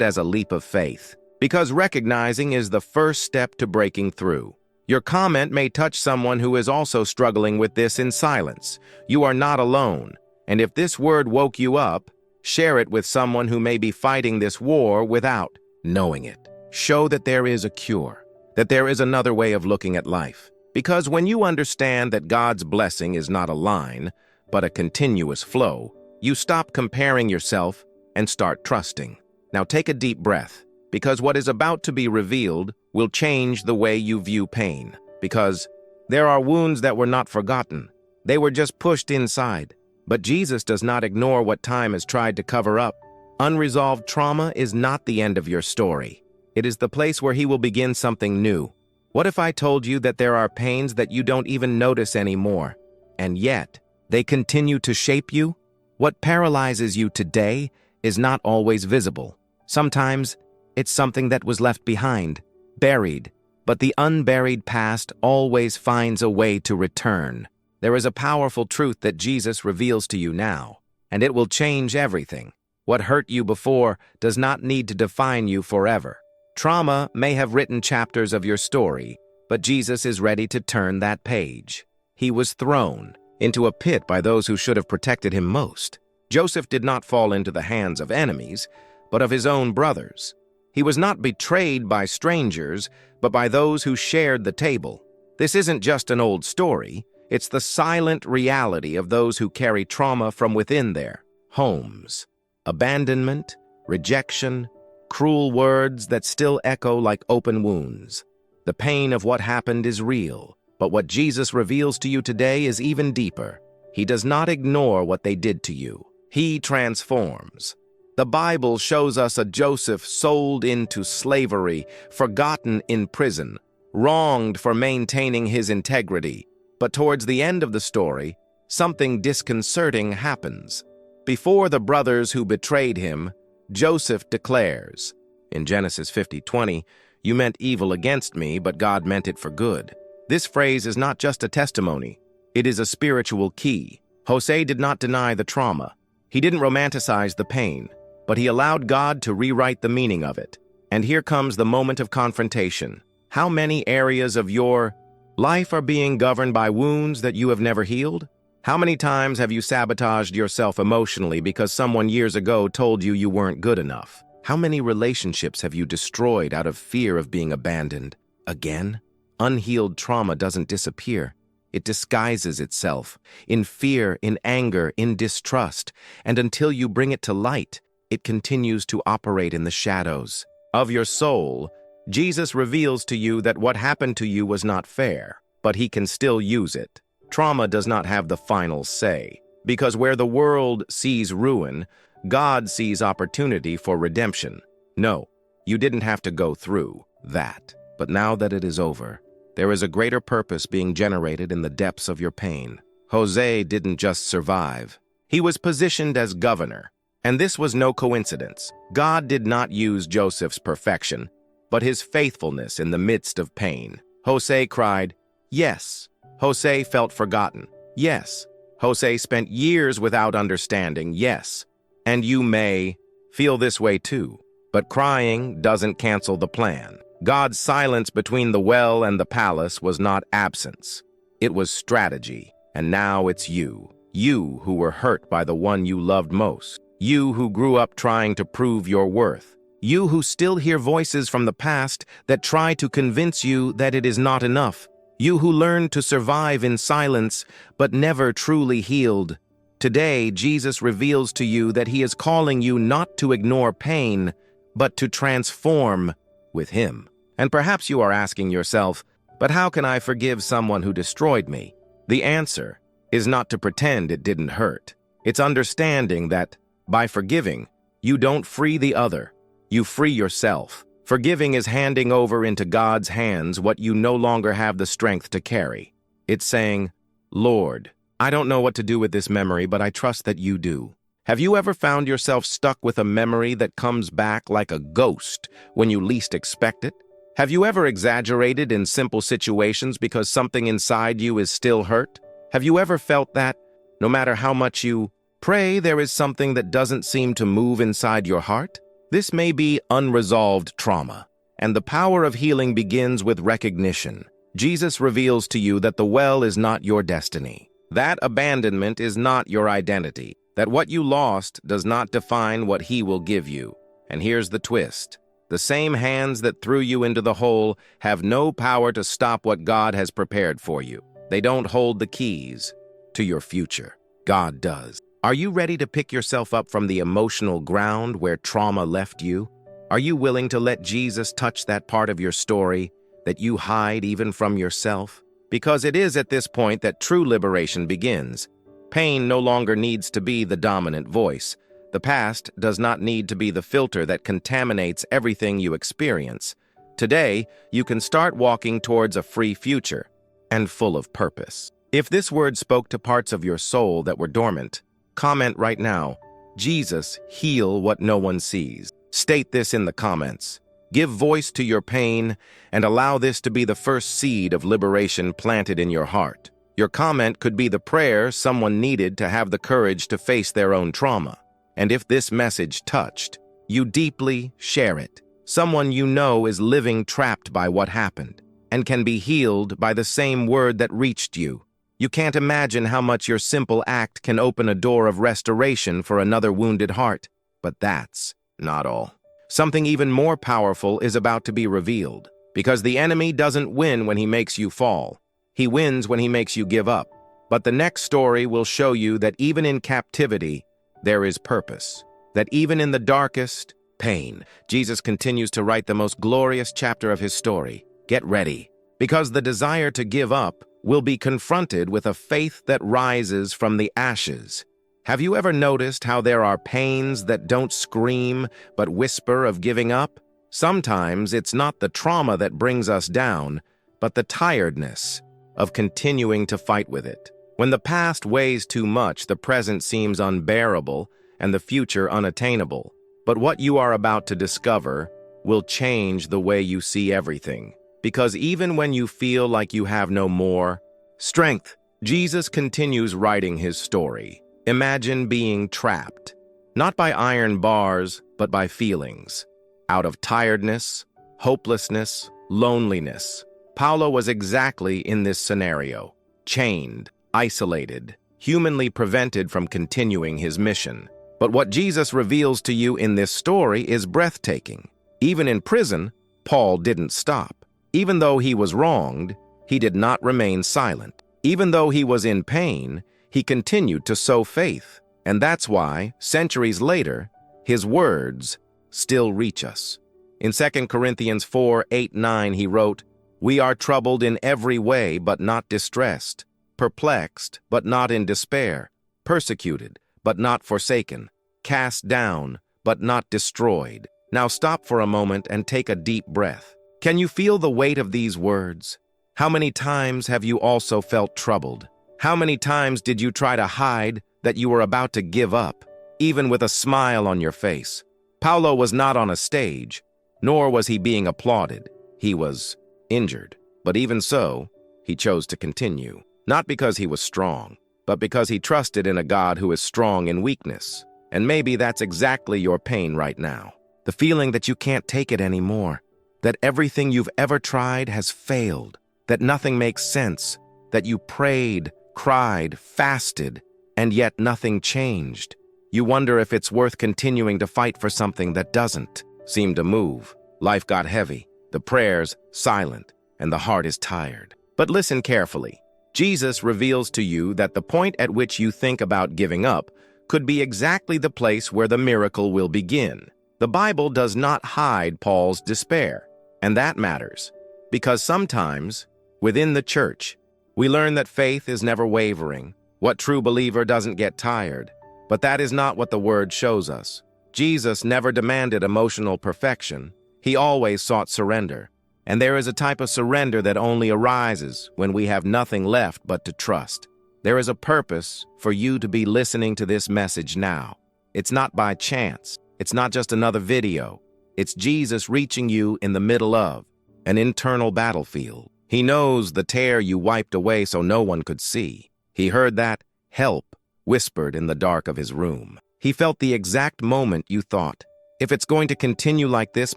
as a leap of faith, because recognizing is the first step to breaking through. Your comment may touch someone who is also struggling with this in silence. You are not alone, and if this word woke you up, share it with someone who may be fighting this war without knowing it. Show that there is a cure, that there is another way of looking at life. Because when you understand that God's blessing is not a line, but a continuous flow, you stop comparing yourself and start trusting. Now take a deep breath, because what is about to be revealed will change the way you view pain. Because there are wounds that were not forgotten. They were just pushed inside. But Jesus does not ignore what time has tried to cover up. Unresolved trauma is not the end of your story. It is the place where he will begin something new. What if I told you that there are pains that you don't even notice anymore, and yet they continue to shape you? What paralyzes you today is not always visible. Sometimes it's something that was left behind, buried, but the unburied past always finds a way to return. There is a powerful truth that Jesus reveals to you now, and it will change everything. What hurt you before does not need to define you forever. Trauma may have written chapters of your story, but Jesus is ready to turn that page. He was thrown into a pit by those who should have protected him most. Joseph did not fall into the hands of enemies, but of his own brothers. He was not betrayed by strangers, but by those who shared the table. This isn't just an old story. It's the silent reality of those who carry trauma from within their homes. Abandonment, rejection, cruel words that still echo like open wounds. The pain of what happened is real, but what Jesus reveals to you today is even deeper. He does not ignore what they did to you. He transforms. The Bible shows us a Joseph sold into slavery, forgotten in prison, wronged for maintaining his integrity. But towards the end of the story, something disconcerting happens. Before the brothers who betrayed him, Joseph declares, in Genesis 50:20, "You meant evil against me, but God meant it for good." This phrase is not just a testimony. It is a spiritual key. Jose did not deny the trauma. He didn't romanticize the pain, but he allowed God to rewrite the meaning of it. And here comes the moment of confrontation. How many areas of your life are being governed by wounds that you have never healed? How many times have you sabotaged yourself emotionally because someone years ago told you you weren't good enough? How many relationships have you destroyed out of fear of being abandoned? Again? Unhealed trauma doesn't disappear. It disguises itself in fear, in anger, in distrust, and until you bring it to light, it continues to operate in the shadows of your soul. Jesus reveals to you that what happened to you was not fair, but he can still use it. Trauma does not have the final say, because where the world sees ruin, God sees opportunity for redemption. No, you didn't have to go through that. But now that it is over, there is a greater purpose being generated in the depths of your pain. Jose didn't just survive. He was positioned as governor. And this was no coincidence. God did not use Joseph's perfection, but his faithfulness in the midst of pain. Jose cried, yes. Jose felt forgotten, yes. Jose spent years without understanding, yes. And you may feel this way too. But crying doesn't cancel the plan. God's silence between the well and the palace was not absence. It was strategy, and now it's you. You who were hurt by the one you loved most. You who grew up trying to prove your worth. You who still hear voices from the past that try to convince you that it is not enough. You who learned to survive in silence but never truly healed. Today, Jesus reveals to you that he is calling you not to ignore pain, but to transform with him. And perhaps you are asking yourself, but how can I forgive someone who destroyed me? The answer is not to pretend it didn't hurt. It's understanding that by forgiving, you don't free the other, you free yourself. Forgiving is handing over into God's hands what you no longer have the strength to carry. It's saying, Lord, I don't know what to do with this memory, but I trust that you do. Have you ever found yourself stuck with a memory that comes back like a ghost when you least expect it? Have you ever exaggerated in simple situations because something inside you is still hurt? Have you ever felt that, no matter how much you pray, there is something that doesn't seem to move inside your heart? This may be unresolved trauma, and the power of healing begins with recognition. Jesus reveals to you that the well is not your destiny. That abandonment is not your identity. That what you lost does not define what he will give you. And here's the twist. The same hands that threw you into the hole have no power to stop what God has prepared for you. They don't hold the keys to your future. God does. Are you ready to pick yourself up from the emotional ground where trauma left you? Are you willing to let Jesus touch that part of your story that you hide even from yourself? Because it is at this point that true liberation begins. Pain no longer needs to be the dominant voice. The past does not need to be the filter that contaminates everything you experience. Today, you can start walking towards a free future and full of purpose. If this word spoke to parts of your soul that were dormant, comment right now, Jesus, heal what no one sees. State this in the comments. Give voice to your pain and allow this to be the first seed of liberation planted in your heart. Your comment could be the prayer someone needed to have the courage to face their own trauma. And if this message touched you deeply, share it. Someone you know is living trapped by what happened and can be healed by the same word that reached you. You can't imagine how much your simple act can open a door of restoration for another wounded heart. But that's not all. Something even more powerful is about to be revealed, because the enemy doesn't win when he makes you fall. He wins when he makes you give up. But the next story will show you that even in captivity, there is purpose. That even in the darkest pain, Jesus continues to write the most glorious chapter of his story. Get ready, because the desire to give up will be confronted with a faith that rises from the ashes. Have you ever noticed how there are pains that don't scream but whisper of giving up? Sometimes it's not the trauma that brings us down, but the tiredness of continuing to fight with it. When the past weighs too much, the present seems unbearable and the future unattainable. But what you are about to discover will change the way you see everything. Because even when you feel like you have no more strength, Jesus continues writing his story. Imagine being trapped, not by iron bars, but by feelings. Out of tiredness, hopelessness, loneliness. Paulo was exactly in this scenario, chained, isolated, humanly prevented from continuing his mission. But what Jesus reveals to you in this story is breathtaking. Even in prison, Paul didn't stop. Even though he was wronged, he did not remain silent. Even though he was in pain, he continued to sow faith. And that's why, centuries later, his words still reach us. In 2 Corinthians 4:8-9, he wrote, "We are troubled in every way, but not distressed, perplexed, but not in despair, persecuted, but not forsaken, cast down, but not destroyed." Now stop for a moment and take a deep breath. Can you feel the weight of these words? How many times have you also felt troubled? How many times did you try to hide that you were about to give up, even with a smile on your face? Paulo was not on a stage, nor was he being applauded. He was injured. But even so, he chose to continue. Not because he was strong, but because he trusted in a God who is strong in weakness. And maybe that's exactly your pain right now. The feeling that you can't take it anymore. That everything you've ever tried has failed. That nothing makes sense. That you prayed, cried, fasted, and yet nothing changed. You wonder if it's worth continuing to fight for something that doesn't seem to move. Life got heavy, the prayers silent, and the heart is tired. But listen carefully. Jesus reveals to you that the point at which you think about giving up could be exactly the place where the miracle will begin. The Bible does not hide Paul's despair, and that matters, because sometimes, within the church, we learn that faith is never wavering. What true believer doesn't get tired? But that is not what the Word shows us. Jesus never demanded emotional perfection. He always sought surrender. And there is a type of surrender that only arises when we have nothing left but to trust. There is a purpose for you to be listening to this message now. It's not by chance. It's not just another video. It's Jesus reaching you in the middle of an internal battlefield. He knows the tear you wiped away so no one could see. He heard that help whispered in the dark of his room. He felt the exact moment you thought, if it's going to continue like this,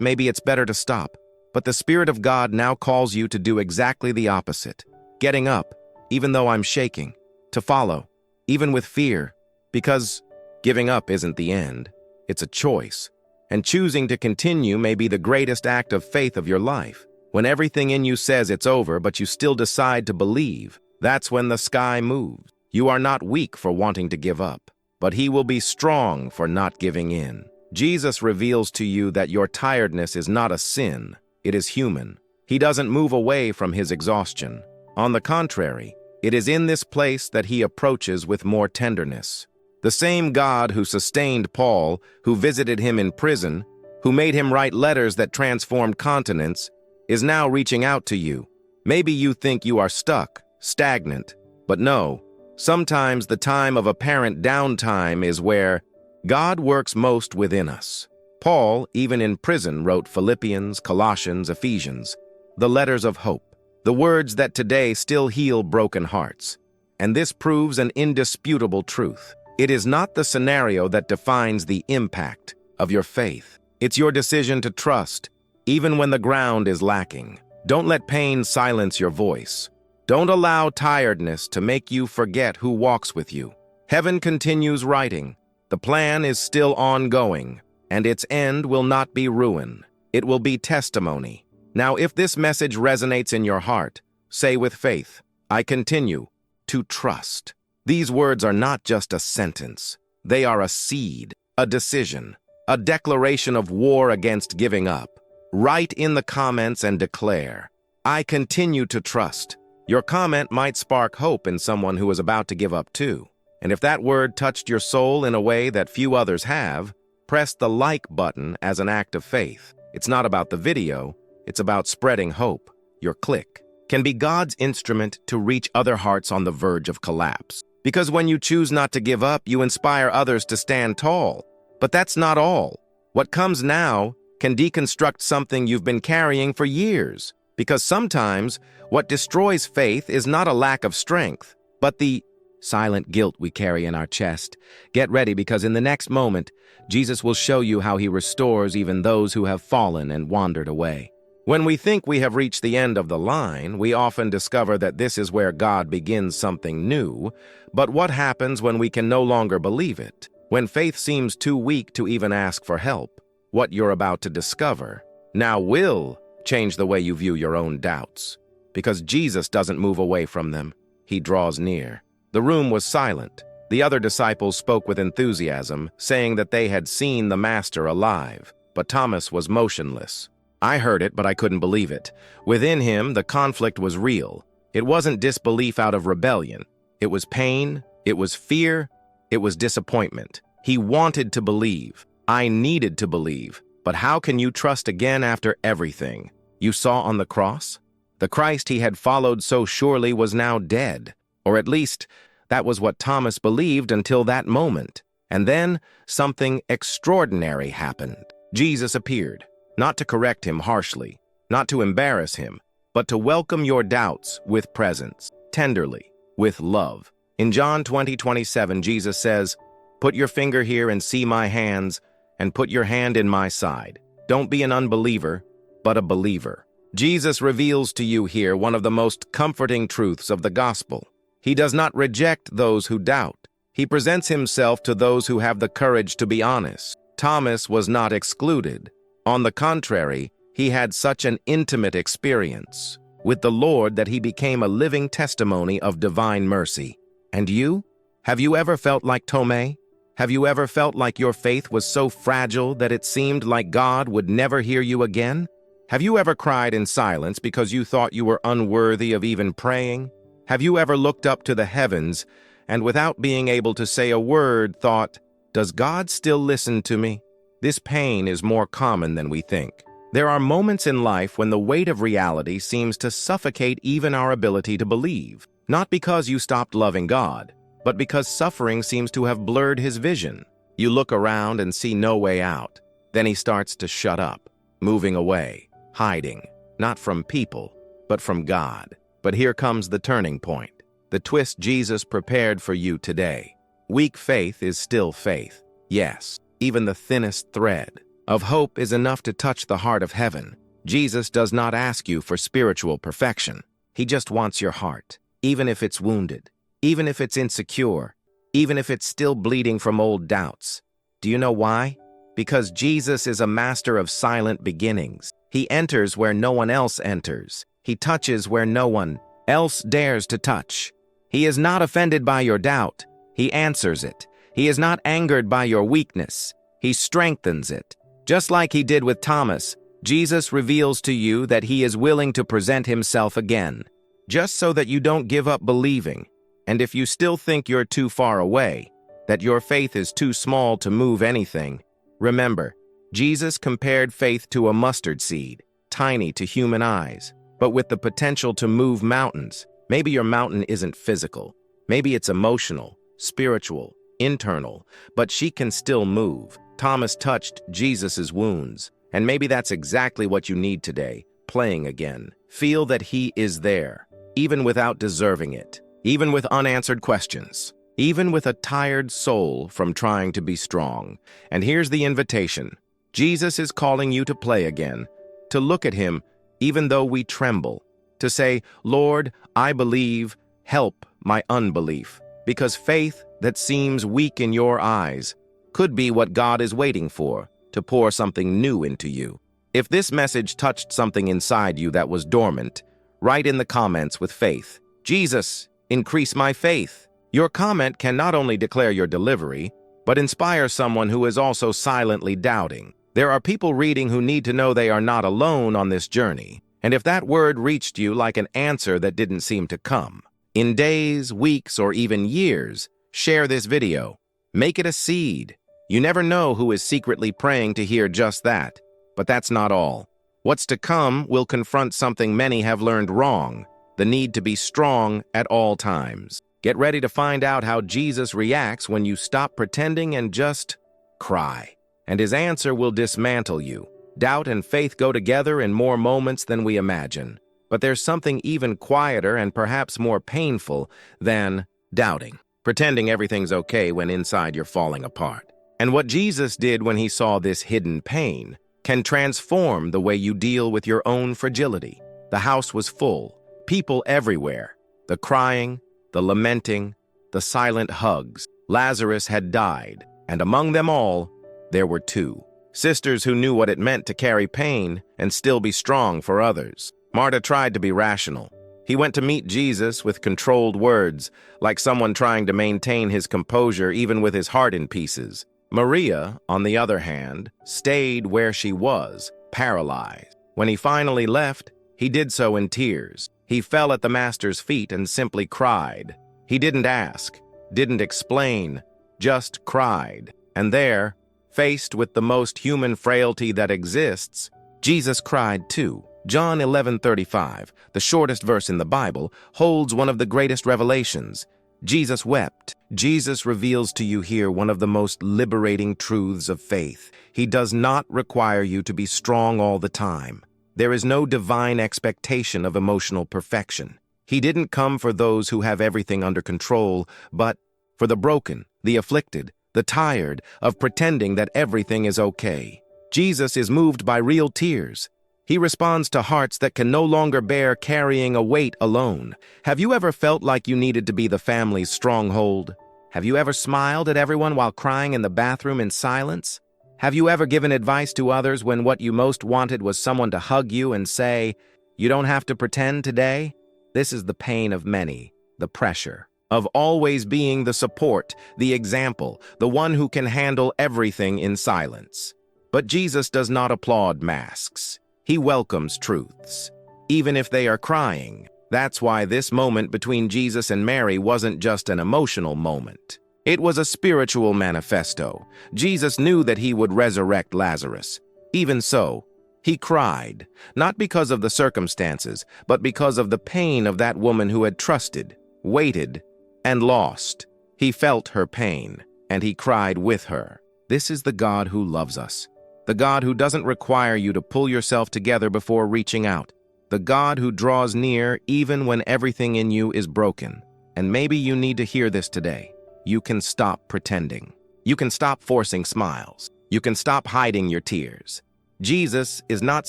maybe it's better to stop. But the Spirit of God now calls you to do exactly the opposite. Getting up, even though I'm shaking. To follow, even with fear. Because giving up isn't the end. It's a choice. And choosing to continue may be the greatest act of faith of your life. When everything in you says it's over, but you still decide to believe, that's when the sky moves. You are not weak for wanting to give up, but He will be strong for not giving in. Jesus reveals to you that your tiredness is not a sin. It is human. He doesn't move away from His exhaustion. On the contrary, it is in this place that He approaches with more tenderness. The same God who sustained Paul, who visited him in prison, who made him write letters that transformed continents, is now reaching out to you. Maybe you think you are stuck, stagnant, but no. Sometimes the time of apparent downtime is where God works most within us. Paul, even in prison, wrote Philippians, Colossians, Ephesians, the letters of hope, the words that today still heal broken hearts. And this proves an indisputable truth. It is not the scenario that defines the impact of your faith. It's your decision to trust, even when the ground is lacking. Don't let pain silence your voice. Don't allow tiredness to make you forget who walks with you. Heaven continues writing. The plan is still ongoing, and its end will not be ruin. It will be testimony. Now, if this message resonates in your heart, say with faith, I continue to trust. These words are not just a sentence. They are a seed, a decision, a declaration of war against giving up. Write in the comments and declare, I continue to trust. Your comment might spark hope in someone who is about to give up too. And if that word touched your soul in a way that few others have, press the like button as an act of faith. It's not about the video, it's about spreading hope. Your click can be God's instrument to reach other hearts on the verge of collapse. Because when you choose not to give up, you inspire others to stand tall. But that's not all. What comes now can deconstruct something you've been carrying for years. Because sometimes what destroys faith is not a lack of strength, but the silent guilt we carry in our chest. Get ready, because in the next moment, Jesus will show you how He restores even those who have fallen and wandered away. When we think we have reached the end of the line, we often discover that this is where God begins something new. But what happens when we can no longer believe it? When faith seems too weak to even ask for help? What you're about to discover now will change the way you view your own doubts. Because Jesus doesn't move away from them. He draws near. The room was silent. The other disciples spoke with enthusiasm, saying that they had seen the Master alive. But Thomas was motionless. I heard it, but I couldn't believe it. Within him, the conflict was real. It wasn't disbelief out of rebellion. It was pain, it was fear, it was disappointment. He wanted to believe. I needed to believe. But how can you trust again after everything you saw on the cross? The Christ he had followed so surely was now dead. Or at least, that was what Thomas believed until that moment. And then, something extraordinary happened. Jesus appeared. Not to correct him harshly, not to embarrass him, but to welcome your doubts with presence, tenderly, with love. In John 20:27, Jesus says, Put your finger here and see my hands, and put your hand in my side. Don't be an unbeliever, but a believer. Jesus reveals to you here one of the most comforting truths of the gospel. He does not reject those who doubt. He presents himself to those who have the courage to be honest. Thomas was not excluded. On the contrary, he had such an intimate experience with the Lord that he became a living testimony of divine mercy. And you? Have you ever felt like Tomei? Have you ever felt like your faith was so fragile that it seemed like God would never hear you again? Have you ever cried in silence because you thought you were unworthy of even praying? Have you ever looked up to the heavens and without being able to say a word thought, "Does God still listen to me?" This pain is more common than we think. There are moments in life when the weight of reality seems to suffocate even our ability to believe, not because you stopped loving God, but because suffering seems to have blurred his vision. You look around and see no way out. Then he starts to shut up, moving away, hiding, not from people, but from God. But here comes the turning point, the twist Jesus prepared for you today. Weak faith is still faith. Yes, even the thinnest thread of hope is enough to touch the heart of heaven. Jesus does not ask you for spiritual perfection. He just wants your heart, even if it's wounded, even if it's insecure, even if it's still bleeding from old doubts. Do you know why? Because Jesus is a master of silent beginnings. He enters where no one else enters. He touches where no one else dares to touch. He is not offended by your doubt. He answers it. He is not angered by your weakness. He strengthens it. Just like he did with Thomas, Jesus reveals to you that he is willing to present himself again, just so that you don't give up believing. And if you still think you're too far away, that your faith is too small to move anything, remember, Jesus compared faith to a mustard seed, tiny to human eyes, but with the potential to move mountains. Maybe your mountain isn't physical. Maybe it's emotional, spiritual, internal, but she can still move. Thomas touched Jesus's wounds, and maybe that's exactly what you need today, playing again. Feel that he is there, even without deserving it, even with unanswered questions, even with a tired soul from trying to be strong. And here's the invitation. Jesus is calling you to play again, to look at him even though we tremble, to say, "Lord, I believe, help my unbelief," because faith that seems weak in your eyes could be what God is waiting for, to pour something new into you. If this message touched something inside you that was dormant, write in the comments with faith, "Jesus, increase my faith." Your comment can not only declare your delivery, but inspire someone who is also silently doubting. There are people reading who need to know they are not alone on this journey. And if that word reached you like an answer that didn't seem to come, in days, weeks, or even years, share this video. Make it a seed. You never know who is secretly praying to hear just that. But that's not all. What's to come will confront something many have learned wrong, the need to be strong at all times. Get ready to find out how Jesus reacts when you stop pretending and just cry. And his answer will dismantle you. Doubt and faith go together in more moments than we imagine. But there's something even quieter and perhaps more painful than doubting, pretending everything's okay when inside you're falling apart. And what Jesus did when he saw this hidden pain can transform the way you deal with your own fragility. The house was full, people everywhere, the crying, the lamenting, the silent hugs. Lazarus had died, and among them all, there were two sisters who knew what it meant to carry pain and still be strong for others. Martha tried to be rational. He went to meet Jesus with controlled words, like someone trying to maintain his composure even with his heart in pieces. Maria, on the other hand, stayed where she was, paralyzed. When he finally left, he did so in tears. He fell at the master's feet and simply cried. He didn't ask, didn't explain, just cried. And there, faced with the most human frailty that exists, Jesus cried too. John 11:35, the shortest verse in the Bible, holds one of the greatest revelations. Jesus wept. Jesus reveals to you here one of the most liberating truths of faith. He does not require you to be strong all the time. There is no divine expectation of emotional perfection. He didn't come for those who have everything under control, but for the broken, the afflicted, the tired of pretending that everything is okay. Jesus is moved by real tears. He responds to hearts that can no longer bear carrying a weight alone. Have you ever felt like you needed to be the family's stronghold? Have you ever smiled at everyone while crying in the bathroom in silence? Have you ever given advice to others when what you most wanted was someone to hug you and say, "You don't have to pretend today"? This is the pain of many, the pressure of always being the support, the example, the one who can handle everything in silence. But Jesus does not applaud masks. He welcomes truths, even if they are crying. That's why this moment between Jesus and Mary wasn't just an emotional moment. It was a spiritual manifesto. Jesus knew that he would resurrect Lazarus. Even so, he cried, not because of the circumstances, but because of the pain of that woman who had trusted, waited, and lost. He felt her pain, and he cried with her. This is the God who loves us. The God who doesn't require you to pull yourself together before reaching out. The God who draws near even when everything in you is broken. And maybe you need to hear this today. You can stop pretending. You can stop forcing smiles. You can stop hiding your tears. Jesus is not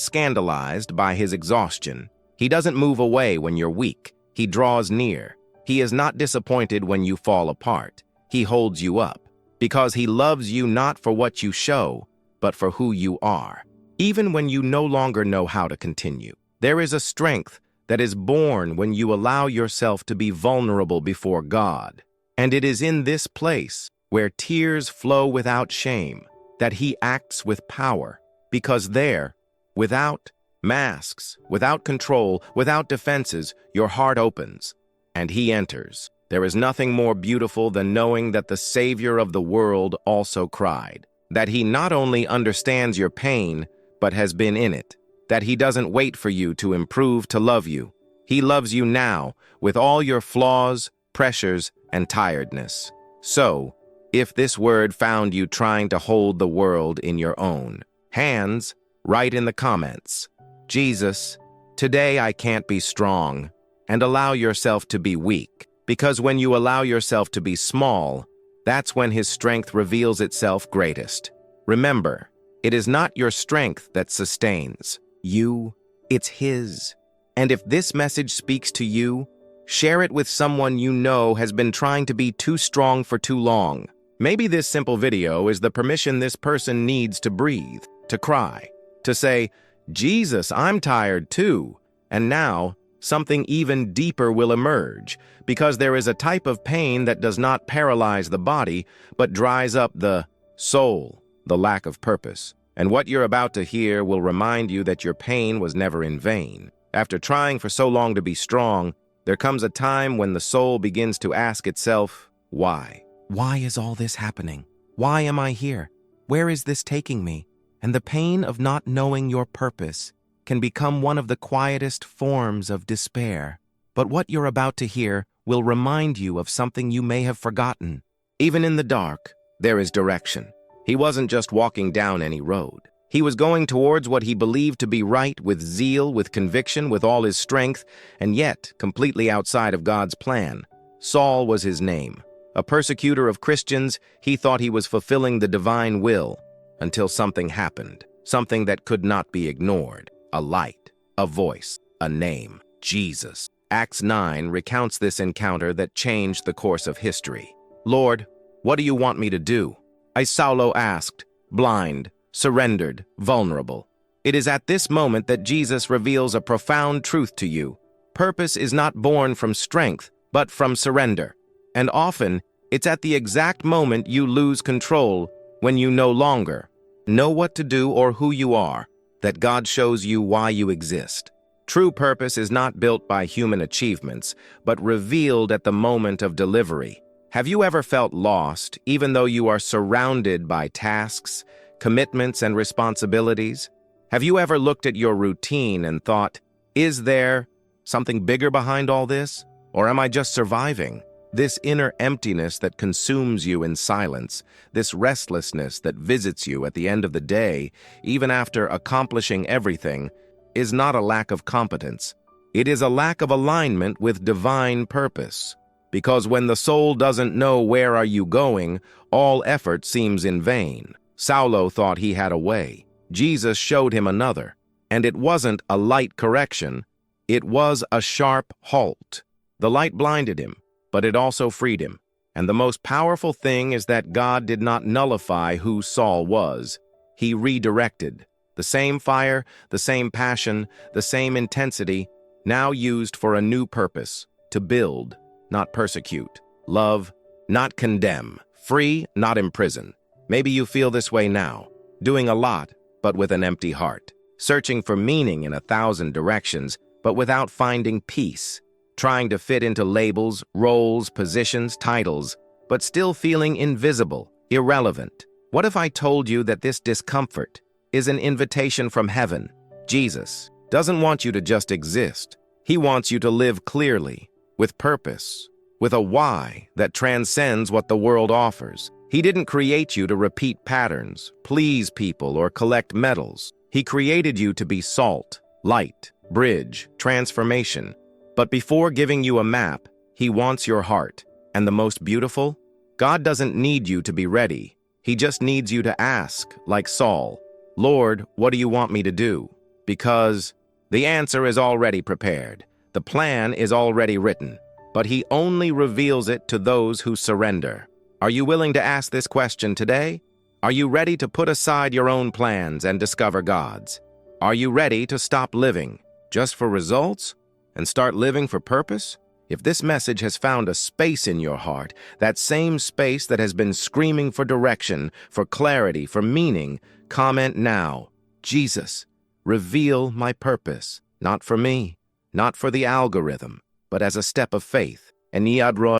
scandalized by his exhaustion. He doesn't move away when you're weak. He draws near. He is not disappointed when you fall apart. He holds you up because he loves you not for what you show, but for who you are. Even when you no longer know how to continue, there is a strength that is born when you allow yourself to be vulnerable before God. And it is in this place where tears flow without shame that he acts with power. Because there, without masks, without control, without defenses, your heart opens, and he enters. There is nothing more beautiful than knowing that the Savior of the world also cried, that he not only understands your pain, but has been in it, that he doesn't wait for you to improve to love you. He loves you now, with all your flaws, pressures, and tiredness. So, if this word found you trying to hold the world in your own hands, write in the comments, "Jesus, today I can't be strong," and allow yourself to be weak. Because when you allow yourself to be small, that's when his strength reveals itself greatest. Remember, it is not your strength that sustains you, it's his. And if this message speaks to you, share it with someone you know has been trying to be too strong for too long. Maybe this simple video is the permission this person needs to breathe, to cry, to say, "Jesus, I'm tired too." And now, something even deeper will emerge, because there is a type of pain that does not paralyze the body, but dries up the soul, the lack of purpose. And what you're about to hear will remind you that your pain was never in vain. After trying for so long to be strong, there comes a time when the soul begins to ask itself, why? Why is all this happening? Why am I here? Where is this taking me? And the pain of not knowing your purpose can become one of the quietest forms of despair. But what you're about to hear will remind you of something you may have forgotten. Even in the dark, there is direction. He wasn't just walking down any road. He was going towards what he believed to be right, with zeal, with conviction, with all his strength, and yet completely outside of God's plan. Saul was his name. A persecutor of Christians, he thought he was fulfilling the divine will, until something happened, something that could not be ignored. A light, a voice, a name, Jesus. Acts 9 recounts this encounter that changed the course of history. "Lord, what do you want me to do?" Saulo asked, blind, surrendered, vulnerable. It is at this moment that Jesus reveals a profound truth to you. Purpose is not born from strength, but from surrender. And often, it's at the exact moment you lose control, when you no longer know what to do or who you are, that God shows you why you exist. True purpose is not built by human achievements, but revealed at the moment of delivery. Have you ever felt lost, even though you are surrounded by tasks, commitments, and responsibilities? Have you ever looked at your routine and thought, is there something bigger behind all this? Or am I just surviving? This inner emptiness that consumes you in silence, this restlessness that visits you at the end of the day, even after accomplishing everything, is not a lack of competence. It is a lack of alignment with divine purpose. Because when the soul doesn't know where are you going, all effort seems in vain. Saulo thought he had a way. Jesus showed him another. And it wasn't a light correction, it was a sharp halt. The light blinded him, but it also freed him. And the most powerful thing is that God did not nullify who Saul was. He redirected. The same fire, the same passion, the same intensity, now used for a new purpose: to build, not persecute; love, not condemn; free, not imprison. Maybe you feel this way now, doing a lot, but with an empty heart, searching for meaning in 1,000 directions, but without finding peace, trying to fit into labels, roles, positions, titles, but still feeling invisible, irrelevant. What if I told you that this discomfort is an invitation from heaven? Jesus doesn't want you to just exist. He wants you to live clearly, with purpose, with a why that transcends what the world offers. He didn't create you to repeat patterns, please people, or collect medals. He created you to be salt, light, bridge, transformation. But before giving you a map, He wants your heart. And the most beautiful? God doesn't need you to be ready. He just needs you to ask, like Saul, "Lord, what do you want me to do?" Because the answer is already prepared. The plan is already written. But He only reveals it to those who surrender. Are you willing to ask this question today? Are you ready to put aside your own plans and discover God's? Are you ready to stop living just for results and start living for purpose? If this message has found a space in your heart, that same space that has been screaming for direction, for clarity, for meaning, comment now: "Jesus, reveal my purpose, not for me, not for the algorithm, but as a step of faith, an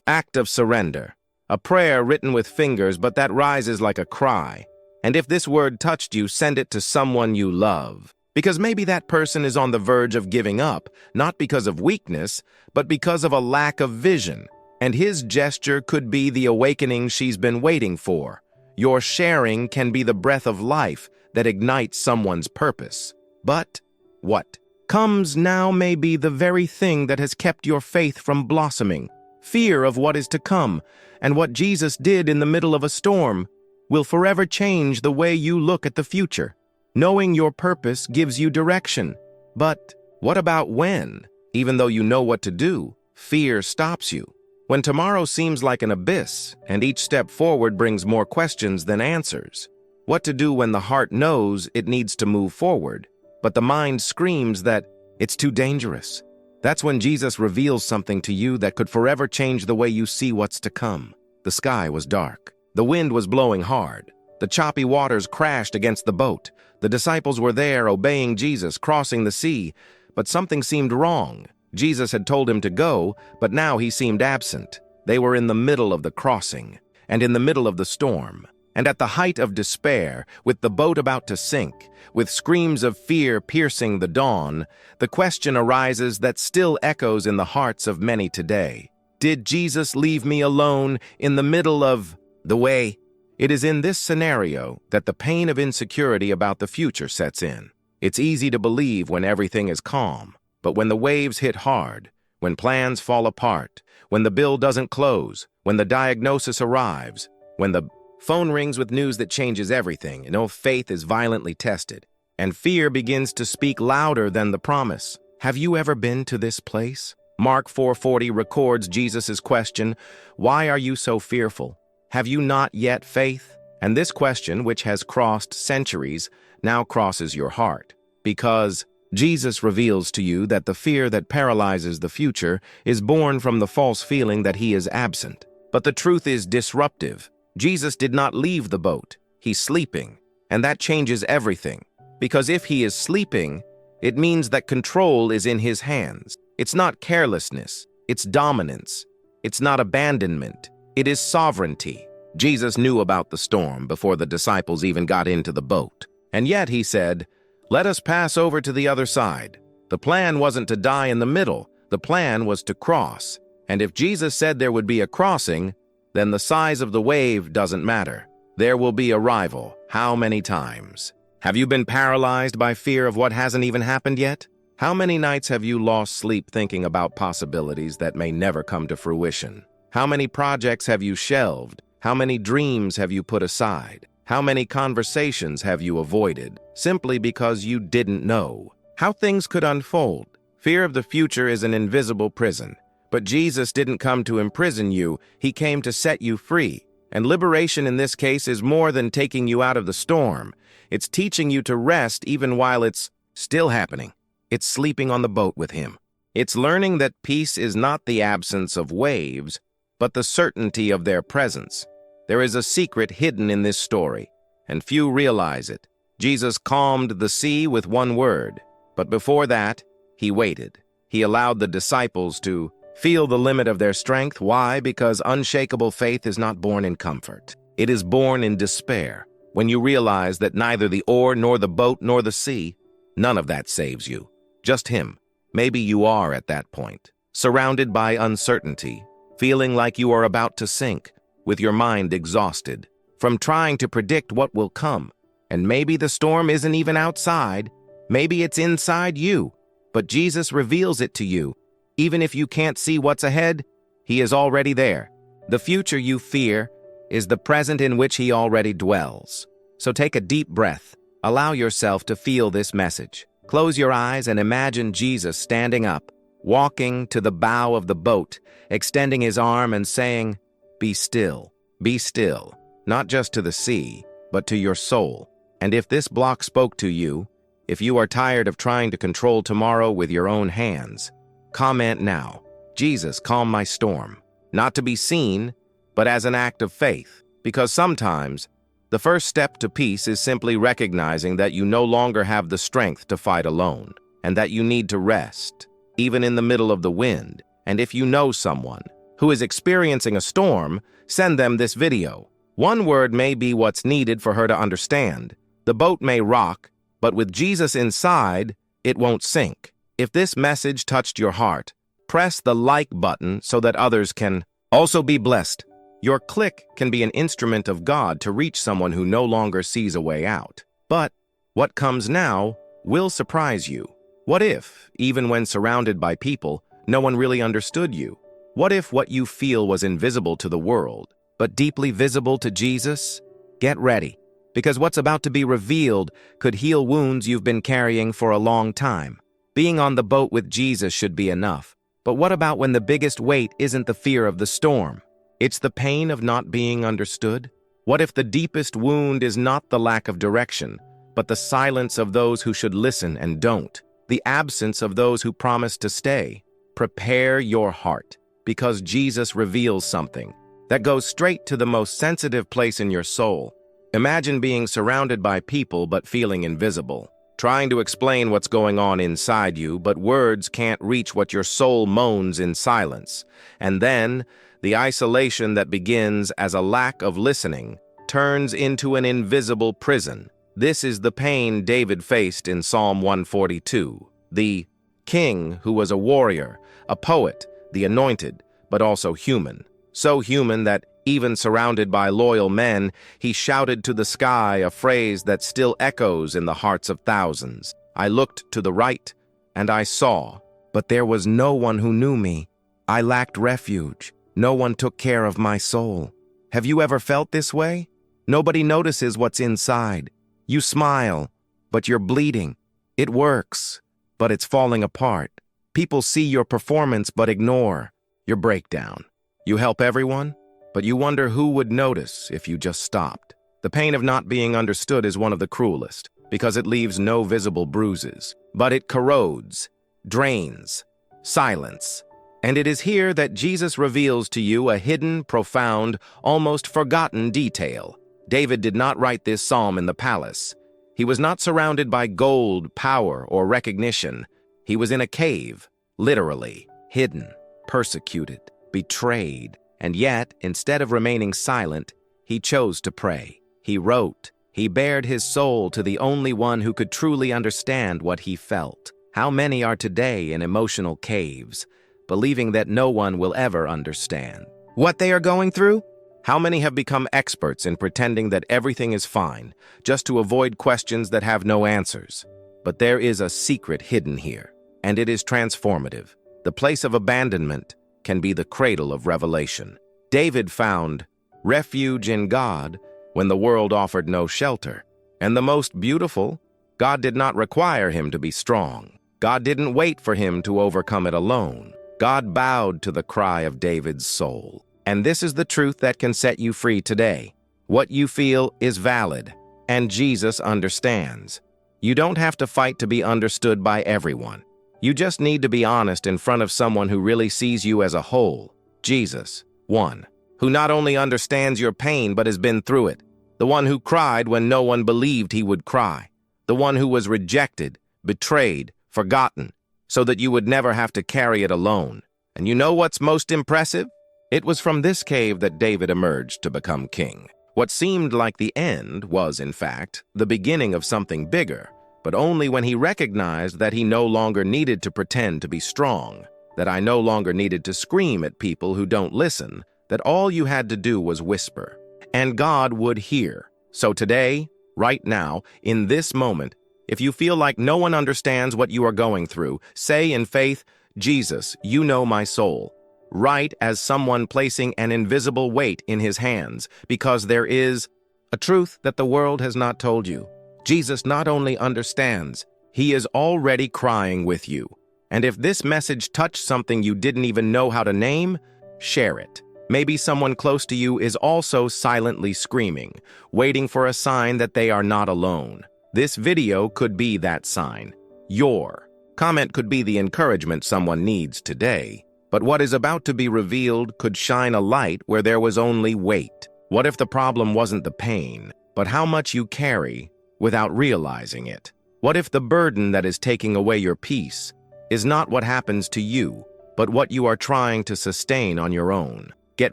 act of surrender, a prayer written with fingers but that rises like a cry. And if this word touched you, send it to someone you love. Because maybe that person is on the verge of giving up, not because of weakness, but because of a lack of vision. And his gesture could be the awakening she's been waiting for. Your sharing can be the breath of life that ignites someone's purpose. But what comes now may be the very thing that has kept your faith from blossoming. Fear of what is to come, and what Jesus did in the middle of a storm will forever change the way you look at the future. Knowing your purpose gives you direction. But what about when? Even though you know what to do, fear stops you. When tomorrow seems like an abyss, and each step forward brings more questions than answers. What to do when the heart knows it needs to move forward, but the mind screams that it's too dangerous. That's when Jesus reveals something to you that could forever change the way you see what's to come. The sky was dark. The wind was blowing hard. The choppy waters crashed against the boat. The disciples were there, obeying Jesus, crossing the sea. But something seemed wrong. Jesus had told him to go, but now he seemed absent. They were in the middle of the crossing, and in the middle of the storm. And at the height of despair, with the boat about to sink, with screams of fear piercing the dawn, the question arises that still echoes in the hearts of many today. Did Jesus leave me alone in the middle of the way? It is in this scenario that the pain of insecurity about the future sets in. It's easy to believe when everything is calm, but when the waves hit hard, when plans fall apart, when the bill doesn't close, when the diagnosis arrives, when the phone rings with news that changes everything, faith is violently tested, and fear begins to speak louder than the promise. Have you ever been to this place? Mark 4:40 records Jesus' question, "Why are you so fearful? Have you not yet faith?" And this question, which has crossed centuries, now crosses your heart. Because Jesus reveals to you that the fear that paralyzes the future is born from the false feeling that he is absent. But the truth is disruptive. Jesus did not leave the boat. He's sleeping. And that changes everything. Because if he is sleeping, it means that control is in his hands. It's not carelessness. It's dominance. It's not abandonment. It is sovereignty. Jesus knew about the storm before the disciples even got into the boat. And yet he said, "Let us pass over to the other side." The plan wasn't to die in the middle. The plan was to cross. And if Jesus said there would be a crossing, then the size of the wave doesn't matter. There will be arrival. How many times? Have you been paralyzed by fear of what hasn't even happened yet? How many nights have you lost sleep thinking about possibilities that may never come to fruition? How many projects have you shelved? How many dreams have you put aside? How many conversations have you avoided simply because you didn't know how things could unfold? Fear of the future is an invisible prison, But Jesus didn't come to imprison you, he came to set you free. And liberation in this case is more than taking you out of the storm. It's teaching you to rest even while it's still happening. It's sleeping on the boat with him. It's learning that peace is not the absence of waves, but the certainty of their presence. There is a secret hidden in this story, and few realize it. Jesus calmed the sea with one word, but before that, he waited. He allowed the disciples to feel the limit of their strength. Why? Because unshakable faith is not born in comfort. It is born in despair. When you realize that neither the oar nor the boat nor the sea, none of that saves you. Just him. Maybe you are at that point, surrounded by uncertainty, feeling like you are about to sink, with your mind exhausted, from trying to predict what will come. And maybe the storm isn't even outside. Maybe it's inside you. But Jesus reveals it to you. Even if you can't see what's ahead, he is already there. The future you fear is the present in which he already dwells. So take a deep breath. Allow yourself to feel this message. Close your eyes and imagine Jesus standing up, walking to the bow of the boat, extending his arm and saying, "Be still, be still," not just to the sea, but to your soul. And if this block spoke to you, if you are tired of trying to control tomorrow with your own hands, comment now, "Jesus, calm my storm," not to be seen, but as an act of faith. Because sometimes, the first step to peace is simply recognizing that you no longer have the strength to fight alone, and that you need to rest, even in the middle of the wind. And if you know someone who is experiencing a storm, send them this video. One word may be what's needed for her to understand. The boat may rock, but with Jesus inside, it won't sink. If this message touched your heart, press the like button so that others can also be blessed. Your click can be an instrument of God to reach someone who no longer sees a way out. But what comes now will surprise you. What if, even when surrounded by people, no one really understood you? What if what you feel was invisible to the world, but deeply visible to Jesus? Get ready, because what's about to be revealed could heal wounds you've been carrying for a long time. Being on the boat with Jesus should be enough. But what about when the biggest weight isn't the fear of the storm? It's the pain of not being understood? What if the deepest wound is not the lack of direction, but the silence of those who should listen and don't? The absence of those who promise to stay? Prepare your heart, because Jesus reveals something that goes straight to the most sensitive place in your soul. Imagine being surrounded by people but feeling invisible, trying to explain what's going on inside you, but words can't reach what your soul moans in silence. And then, the isolation that begins as a lack of listening turns into an invisible prison. This is the pain David faced in Psalm 142. The king who was a warrior, a poet, the anointed, but also human. So human that even surrounded by loyal men, he shouted to the sky a phrase that still echoes in the hearts of thousands. "I looked to the right, and I saw, but there was no one who knew me. I lacked refuge. No one took care of my soul." Have you ever felt this way? Nobody notices what's inside. You smile, but you're bleeding. It works, but it's falling apart. People see your performance but ignore your breakdown. You help everyone, but you wonder who would notice if you just stopped. The pain of not being understood is one of the cruelest, because it leaves no visible bruises, but it corrodes, drains, silence. And it is here that Jesus reveals to you a hidden, profound, almost forgotten detail. David did not write this psalm in the palace. He was not surrounded by gold, power, or recognition. He was in a cave, literally, hidden, persecuted, betrayed. And yet, instead of remaining silent, he chose to pray. He wrote. He bared his soul to the only one who could truly understand what he felt. How many are today in emotional caves, believing that no one will ever understand what they are going through? How many have become experts in pretending that everything is fine, just to avoid questions that have no answers? But there is a secret hidden here, and it is transformative. The place of abandonment can be the cradle of revelation. David found refuge in God when the world offered no shelter. And the most beautiful, God did not require him to be strong. God didn't wait for him to overcome it alone. God bowed to the cry of David's soul. And this is the truth that can set you free today. What you feel is valid, and Jesus understands. You don't have to fight to be understood by everyone. You just need to be honest in front of someone who really sees you as a whole. Jesus, one, who not only understands your pain but has been through it. The one who cried when no one believed he would cry. The one who was rejected, betrayed, forgotten, so that you would never have to carry it alone. And you know what's most impressive? It was from this cave that David emerged to become king. What seemed like the end was, in fact, the beginning of something bigger, but only when he recognized that he no longer needed to pretend to be strong, that I no longer needed to scream at people who don't listen, that all you had to do was whisper, and God would hear. So today, right now, in this moment, if you feel like no one understands what you are going through, say in faith, Jesus, you know my soul. Right as someone placing an invisible weight in his hands, because there is a truth that the world has not told you. Jesus not only understands, he is already crying with you. And if this message touched something you didn't even know how to name, share it. Maybe someone close to you is also silently screaming, waiting for a sign that they are not alone. This video could be that sign. Your comment could be the encouragement someone needs today. But what is about to be revealed could shine a light where there was only weight. What if the problem wasn't the pain, but how much you carry without realizing it? What if the burden that is taking away your peace is not what happens to you, but what you are trying to sustain on your own? Get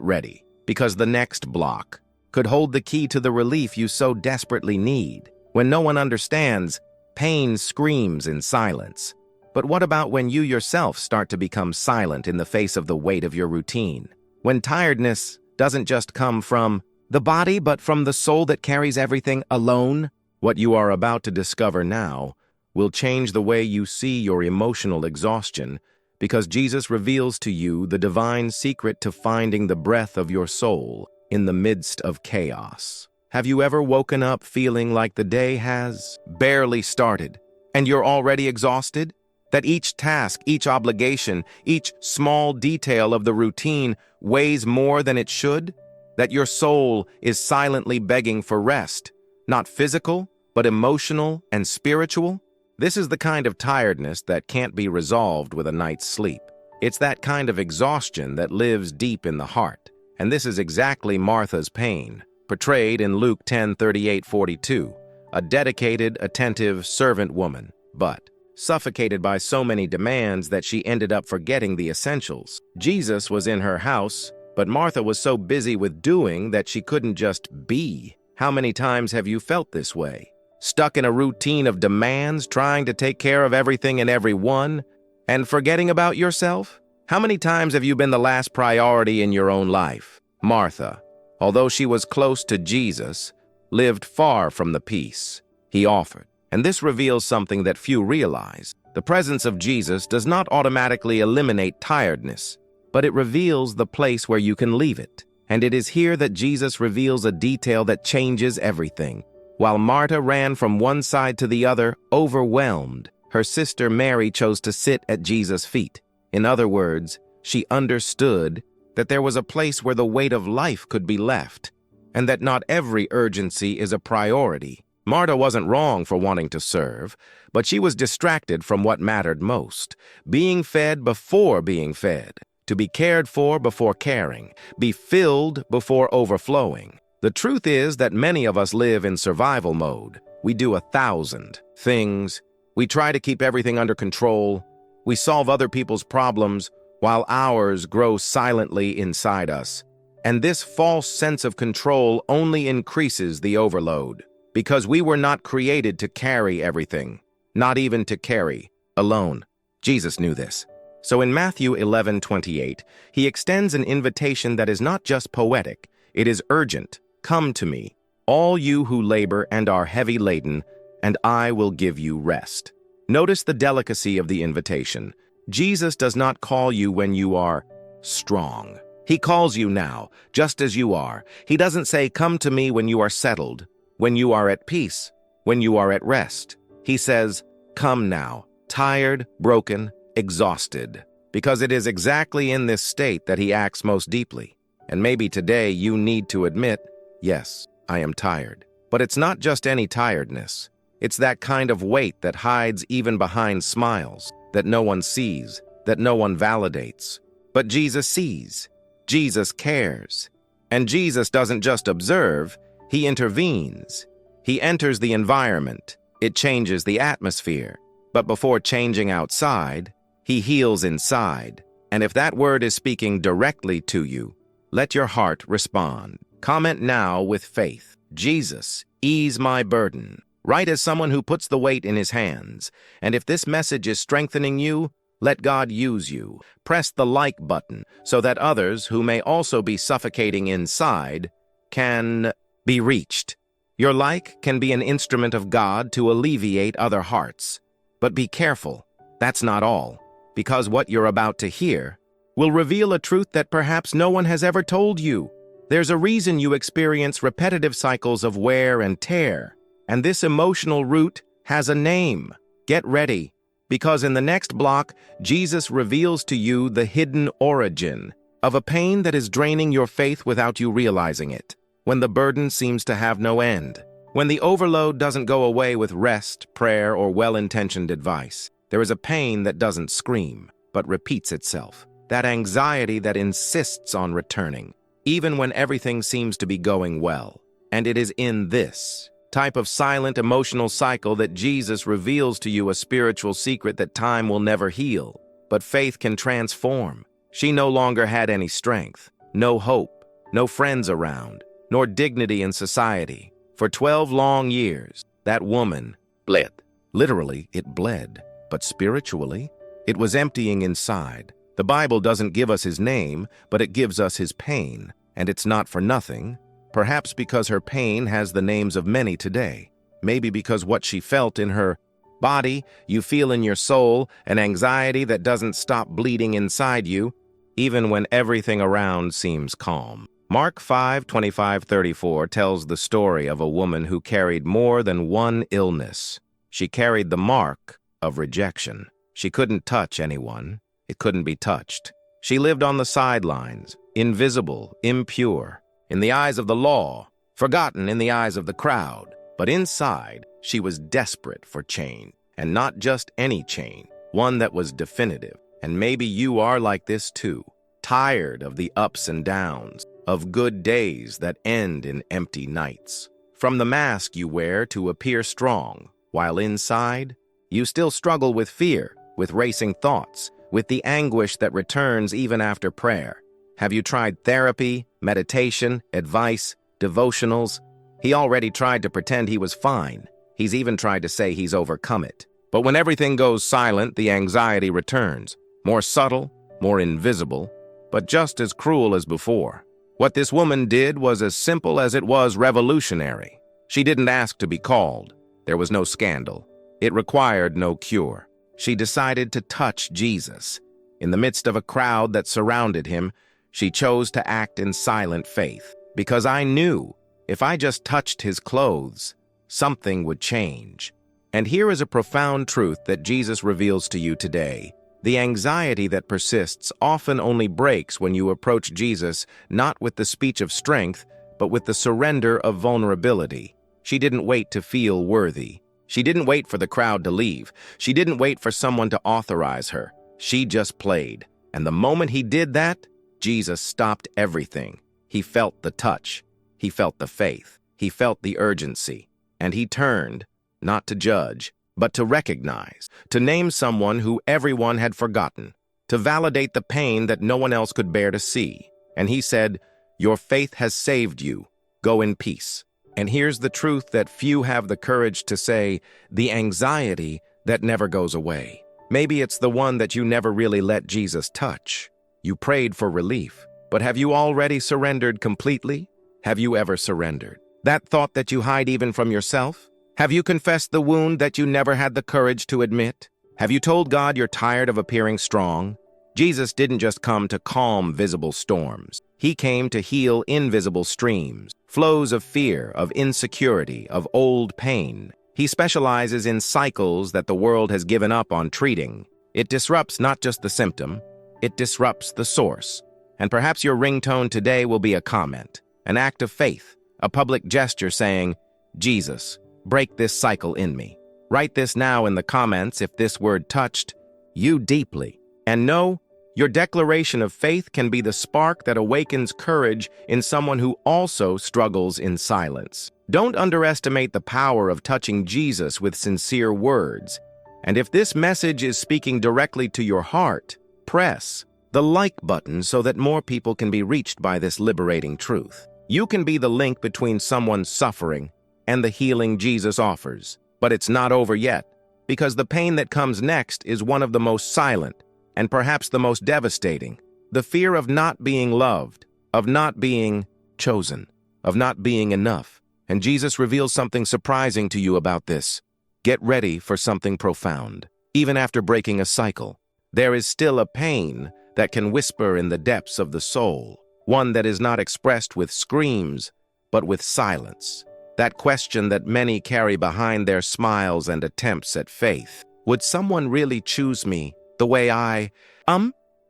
ready, because the next block could hold the key to the relief you so desperately need. When no one understands, pain screams in silence. But what about when you yourself start to become silent in the face of the weight of your routine? When tiredness doesn't just come from the body, but from the soul that carries everything alone? What you are about to discover now will change the way you see your emotional exhaustion, because Jesus reveals to you the divine secret to finding the breath of your soul in the midst of chaos. Have you ever woken up feeling like the day has barely started and you're already exhausted? That each task, each obligation, each small detail of the routine weighs more than it should? That your soul is silently begging for rest, not physical, but emotional and spiritual? This is the kind of tiredness that can't be resolved with a night's sleep. It's that kind of exhaustion that lives deep in the heart. And this is exactly Martha's pain, portrayed in Luke 10:38-42, a dedicated, attentive servant woman, but suffocated by so many demands that she ended up forgetting the essentials. Jesus was in her house, but Martha was so busy with doing that she couldn't just be. How many times have you felt this way? Stuck in a routine of demands, trying to take care of everything and everyone, and forgetting about yourself? How many times have you been the last priority in your own life? Martha, although she was close to Jesus, lived far from the peace he offered. And this reveals something that few realize. The presence of Jesus does not automatically eliminate tiredness, but it reveals the place where you can leave it. And it is here that Jesus reveals a detail that changes everything. While Martha ran from one side to the other, overwhelmed, her sister Mary chose to sit at Jesus' feet. In other words, she understood that there was a place where the weight of life could be left, and that not every urgency is a priority. Martha wasn't wrong for wanting to serve, but she was distracted from what mattered most. Being fed before being fed, to be cared for before caring, be filled before overflowing. The truth is that many of us live in survival mode. We do 1,000 things. We try to keep everything under control. We solve other people's problems while ours grow silently inside us. And this false sense of control only increases the overload. Because we were not created to carry everything, not even to carry alone. Jesus knew this. So in Matthew 11:28, he extends an invitation that is not just poetic, it is urgent. Come to me, all you who labor and are heavy laden, and I will give you rest. Notice the delicacy of the invitation. Jesus does not call you when you are strong. He calls you now, just as you are. He doesn't say, come to me when you are settled, when you are at peace, when you are at rest. He says, come now, tired, broken, exhausted. because it is exactly in this state that he acts most deeply. And maybe today you need to admit, yes, I am tired. But it's not just any tiredness. It's that kind of weight that hides even behind smiles, that no one sees, that no one validates. But Jesus sees. Jesus cares. And Jesus doesn't just observe, he intervenes. He enters the environment. It changes the atmosphere. But before changing outside, he heals inside. And if that word is speaking directly to you, let your heart respond. Comment now with faith. Jesus, ease my burden. Write as someone who puts the weight in his hands. And if this message is strengthening you, let God use you. Press the like button so that others who may also be suffocating inside can be reached. Your like can be an instrument of God to alleviate other hearts. But be careful, that's not all, because what you're about to hear will reveal a truth that perhaps no one has ever told you. There's a reason you experience repetitive cycles of wear and tear, and this emotional root has a name. Get ready, because in the next block, Jesus reveals to you the hidden origin of a pain that is draining your faith without you realizing it. When the burden seems to have no end. When the overload doesn't go away with rest, prayer, or well-intentioned advice. There is a pain that doesn't scream, but repeats itself. That anxiety that insists on returning, even when everything seems to be going well. And it is in this type of silent emotional cycle that Jesus reveals to you a spiritual secret that time will never heal, but faith can transform. She no longer had any strength, no hope, no friends around, nor dignity in society. For 12 long years, that woman bled. Literally, it bled, but spiritually, it was emptying inside. The Bible doesn't give us his name, but it gives us his pain, and it's not for nothing. Perhaps because her pain has the names of many today. Maybe because what she felt in her body, you feel in your soul, an anxiety that doesn't stop bleeding inside you, even when everything around seems calm. Mark 5:25-34 tells the story of a woman who carried more than one illness. She carried the mark of rejection. She couldn't touch anyone. It couldn't be touched. She lived on the sidelines, invisible, impure, in the eyes of the law, forgotten in the eyes of the crowd. But inside, she was desperate for change, and not just any change, one that was definitive. And maybe you are like this too, tired of the ups and downs, of good days that end in empty nights. From the mask you wear to appear strong, while inside, you still struggle with fear, with racing thoughts, with the anguish that returns even after prayer. Have you tried therapy, meditation, advice, devotionals? He already tried to pretend he was fine. He's even tried to say he's overcome it. But when everything goes silent, the anxiety returns. More subtle, more invisible, but just as cruel as before. What this woman did was as simple as it was revolutionary. She didn't ask to be called. There was no scandal. It required no cure. She decided to touch Jesus. In the midst of a crowd that surrounded him, she chose to act in silent faith. Because I knew, if I just touched his clothes, something would change. And here is a profound truth that Jesus reveals to you today. The anxiety that persists often only breaks when you approach Jesus not with the speech of strength, but with the surrender of vulnerability. She didn't wait to feel worthy. She didn't wait for the crowd to leave. She didn't wait for someone to authorize her. She just played. And the moment he did that, Jesus stopped everything. He felt the touch. He felt the faith. He felt the urgency. And he turned, not to judge, but to recognize, to name someone who everyone had forgotten, to validate the pain that no one else could bear to see. And he said, "Your faith has saved you. Go in peace." And here's the truth that few have the courage to say, the anxiety that never goes away. Maybe it's the one that you never really let Jesus touch. You prayed for relief, but have you already surrendered completely? Have you ever surrendered? That thought that you hide even from yourself? Have you confessed the wound that you never had the courage to admit? Have you told God you're tired of appearing strong? Jesus didn't just come to calm visible storms. He came to heal invisible streams, flows of fear, of insecurity, of old pain. He specializes in cycles that the world has given up on treating. It disrupts not just the symptom, it disrupts the source. And perhaps your ringtone today will be a comment, an act of faith, a public gesture saying, "Jesus, break this cycle in me." Write this now in the comments if this word touched you deeply. And know, your declaration of faith can be the spark that awakens courage in someone who also struggles in silence. Don't underestimate the power of touching Jesus with sincere words. And if this message is speaking directly to your heart, press the like button so that more people can be reached by this liberating truth. You can be the link between someone's suffering and the healing Jesus offers. But it's not over yet, because the pain that comes next is one of the most silent and perhaps the most devastating. The fear of not being loved, of not being chosen, of not being enough. And Jesus reveals something surprising to you about this. Get ready for something profound. Even after breaking a cycle, there is still a pain that can whisper in the depths of the soul, one that is not expressed with screams, but with silence. That question that many carry behind their smiles and attempts at faith. Would someone really choose me the way I?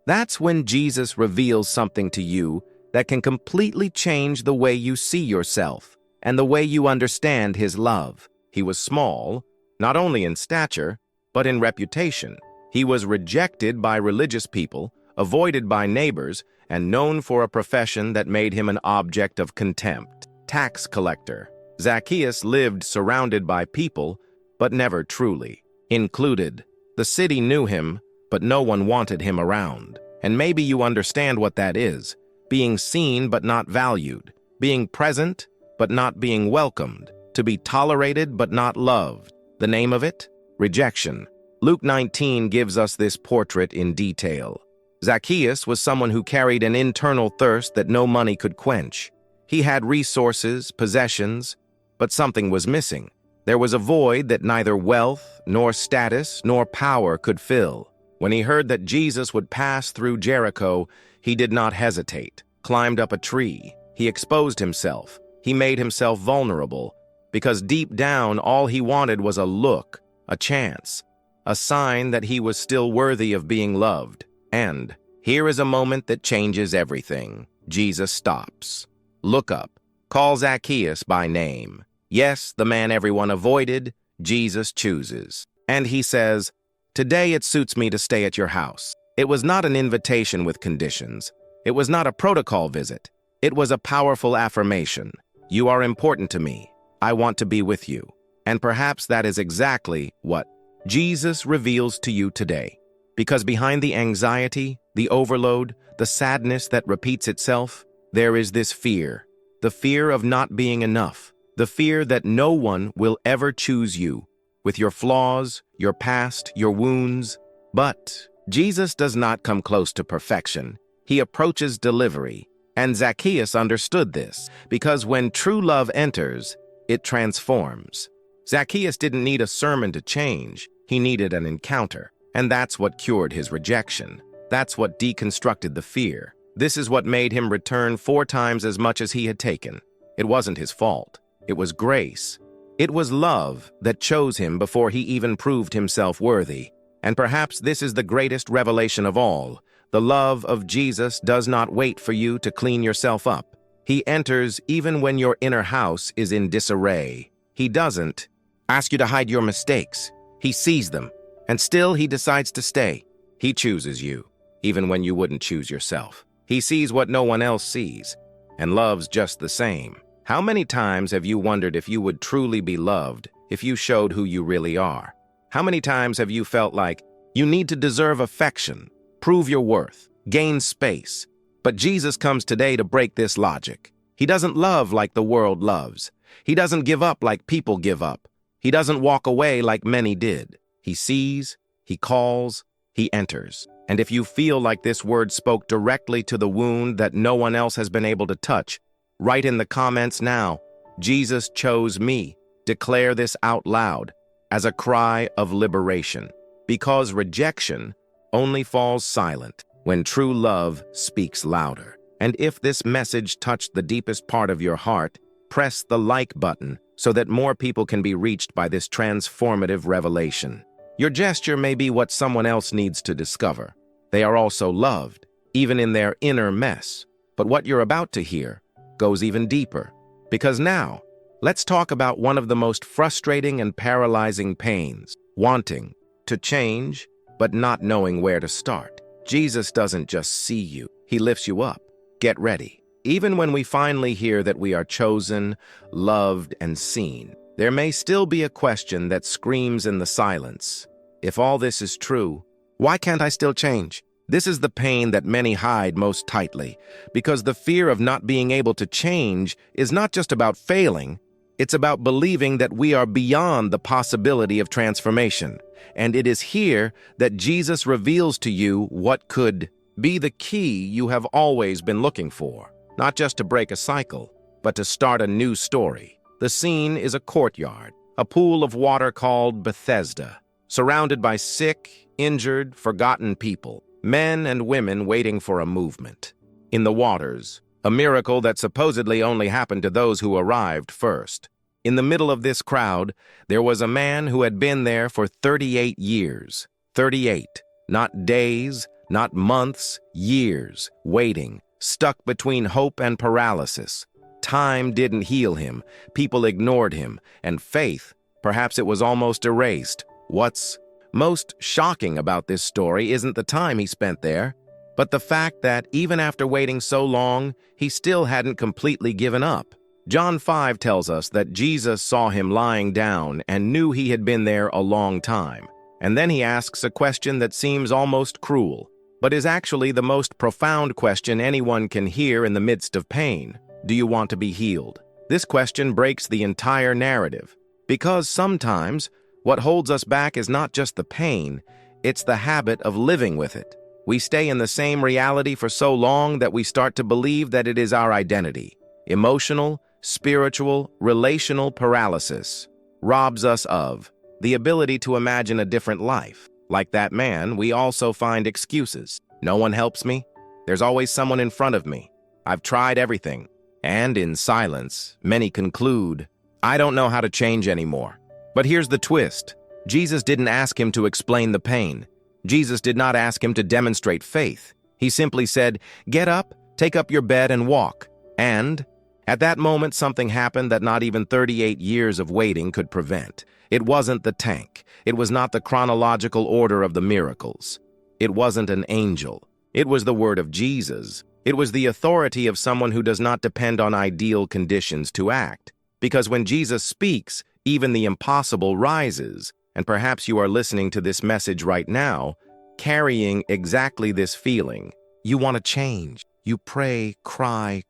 That's when Jesus reveals something to you that can completely change the way you see yourself and the way you understand his love. He was small, not only in stature, but in reputation. He was rejected by religious people, avoided by neighbors, and known for a profession that made him an object of contempt. Tax collector. Zacchaeus lived surrounded by people, but never truly included. The city knew him, but no one wanted him around. And maybe you understand what that is. Being seen but not valued. Being present but not being welcomed. To be tolerated but not loved. The name of it? Rejection. Luke 19 gives us this portrait in detail. Zacchaeus was someone who carried an internal thirst that no money could quench. He had resources, possessions, but something was missing. There was a void that neither wealth, nor status, nor power could fill. When he heard that Jesus would pass through Jericho, he did not hesitate. Climbed up a tree. He exposed himself. He made himself vulnerable, because deep down all he wanted was a look, a chance, a sign that he was still worthy of being loved. And here is a moment that changes everything. Jesus stops. Look up. Call Zacchaeus by name. Yes, the man everyone avoided, Jesus chooses. And he says, "Today it suits me to stay at your house." It was not an invitation with conditions. It was not a protocol visit. It was a powerful affirmation. You are important to me. I want to be with you. And perhaps that is exactly what Jesus reveals to you today. Because behind the anxiety, the overload, the sadness that repeats itself, there is this fear. The fear of not being enough. The fear that no one will ever choose you, with your flaws, your past, your wounds. But Jesus does not come close to perfection. He approaches delivery. And Zacchaeus understood this, because when true love enters, it transforms. Zacchaeus didn't need a sermon to change. He needed an encounter. And that's what cured his rejection. That's what deconstructed the fear. This is what made him return 4 times as much as he had taken. It wasn't his fault. It was grace. It was love that chose him before he even proved himself worthy. And perhaps this is the greatest revelation of all. The love of Jesus does not wait for you to clean yourself up. He enters even when your inner house is in disarray. He doesn't ask you to hide your mistakes. He sees them, and still he decides to stay. He chooses you, even when you wouldn't choose yourself. He sees what no one else sees, and loves just the same. How many times have you wondered if you would truly be loved if you showed who you really are? How many times have you felt like you need to deserve affection, prove your worth, gain space? But Jesus comes today to break this logic. He doesn't love like the world loves. He doesn't give up like people give up. He doesn't walk away like many did. He sees, he calls, he enters. And if you feel like this word spoke directly to the wound that no one else has been able to touch, write in the comments now, "Jesus chose me." Declare this out loud as a cry of liberation. Because rejection only falls silent when true love speaks louder. And if this message touched the deepest part of your heart, press the like button so that more people can be reached by this transformative revelation. Your gesture may be what someone else needs to discover. They are also loved, even in their inner mess. But what you're about to hear goes even deeper. Because now, let's talk about one of the most frustrating and paralyzing pains: wanting to change, but not knowing where to start. Jesus doesn't just see you, he lifts you up. Get ready. Even when we finally hear that we are chosen, loved, and seen, there may still be a question that screams in the silence. If all this is true, why can't I still change? This is the pain that many hide most tightly, because the fear of not being able to change is not just about failing, it's about believing that we are beyond the possibility of transformation. And it is here that Jesus reveals to you what could be the key you have always been looking for. Not just to break a cycle, but to start a new story. The scene is a courtyard, a pool of water called Bethesda, surrounded by sick, injured, forgotten people, men and women waiting for a movement. In the waters, a miracle that supposedly only happened to those who arrived first. In the middle of this crowd, there was a man who had been there for 38 years. 38, not days, not months, years, waiting, stuck between hope and paralysis. Time didn't heal him, people ignored him, and faith, perhaps it was almost erased. What's most shocking about this story isn't the time he spent there, but the fact that even after waiting so long, he still hadn't completely given up. John 5 tells us that Jesus saw him lying down and knew he had been there a long time. And then he asks a question that seems almost cruel, but is actually the most profound question anyone can hear in the midst of pain. Do you want to be healed? This question breaks the entire narrative, because sometimes what holds us back is not just the pain, it's the habit of living with it. We stay in the same reality for so long that we start to believe that it is our identity. Emotional, spiritual, relational paralysis robs us of the ability to imagine a different life. Like that man, we also find excuses. No one helps me. There's always someone in front of me. I've tried everything. And in silence, many conclude, I don't know how to change anymore. But here's the twist. Jesus didn't ask him to explain the pain. Jesus did not ask him to demonstrate faith. He simply said, get up, take up your bed and walk. And at that moment, something happened that not even 38 years of waiting could prevent. It wasn't the tank. It was not the chronological order of the miracles. It wasn't an angel. It was the word of Jesus. It was the authority of someone who does not depend on ideal conditions to act. Because when Jesus speaks, even the impossible rises. And perhaps you are listening to this message right now, carrying exactly this feeling. You want to change. You pray, cry,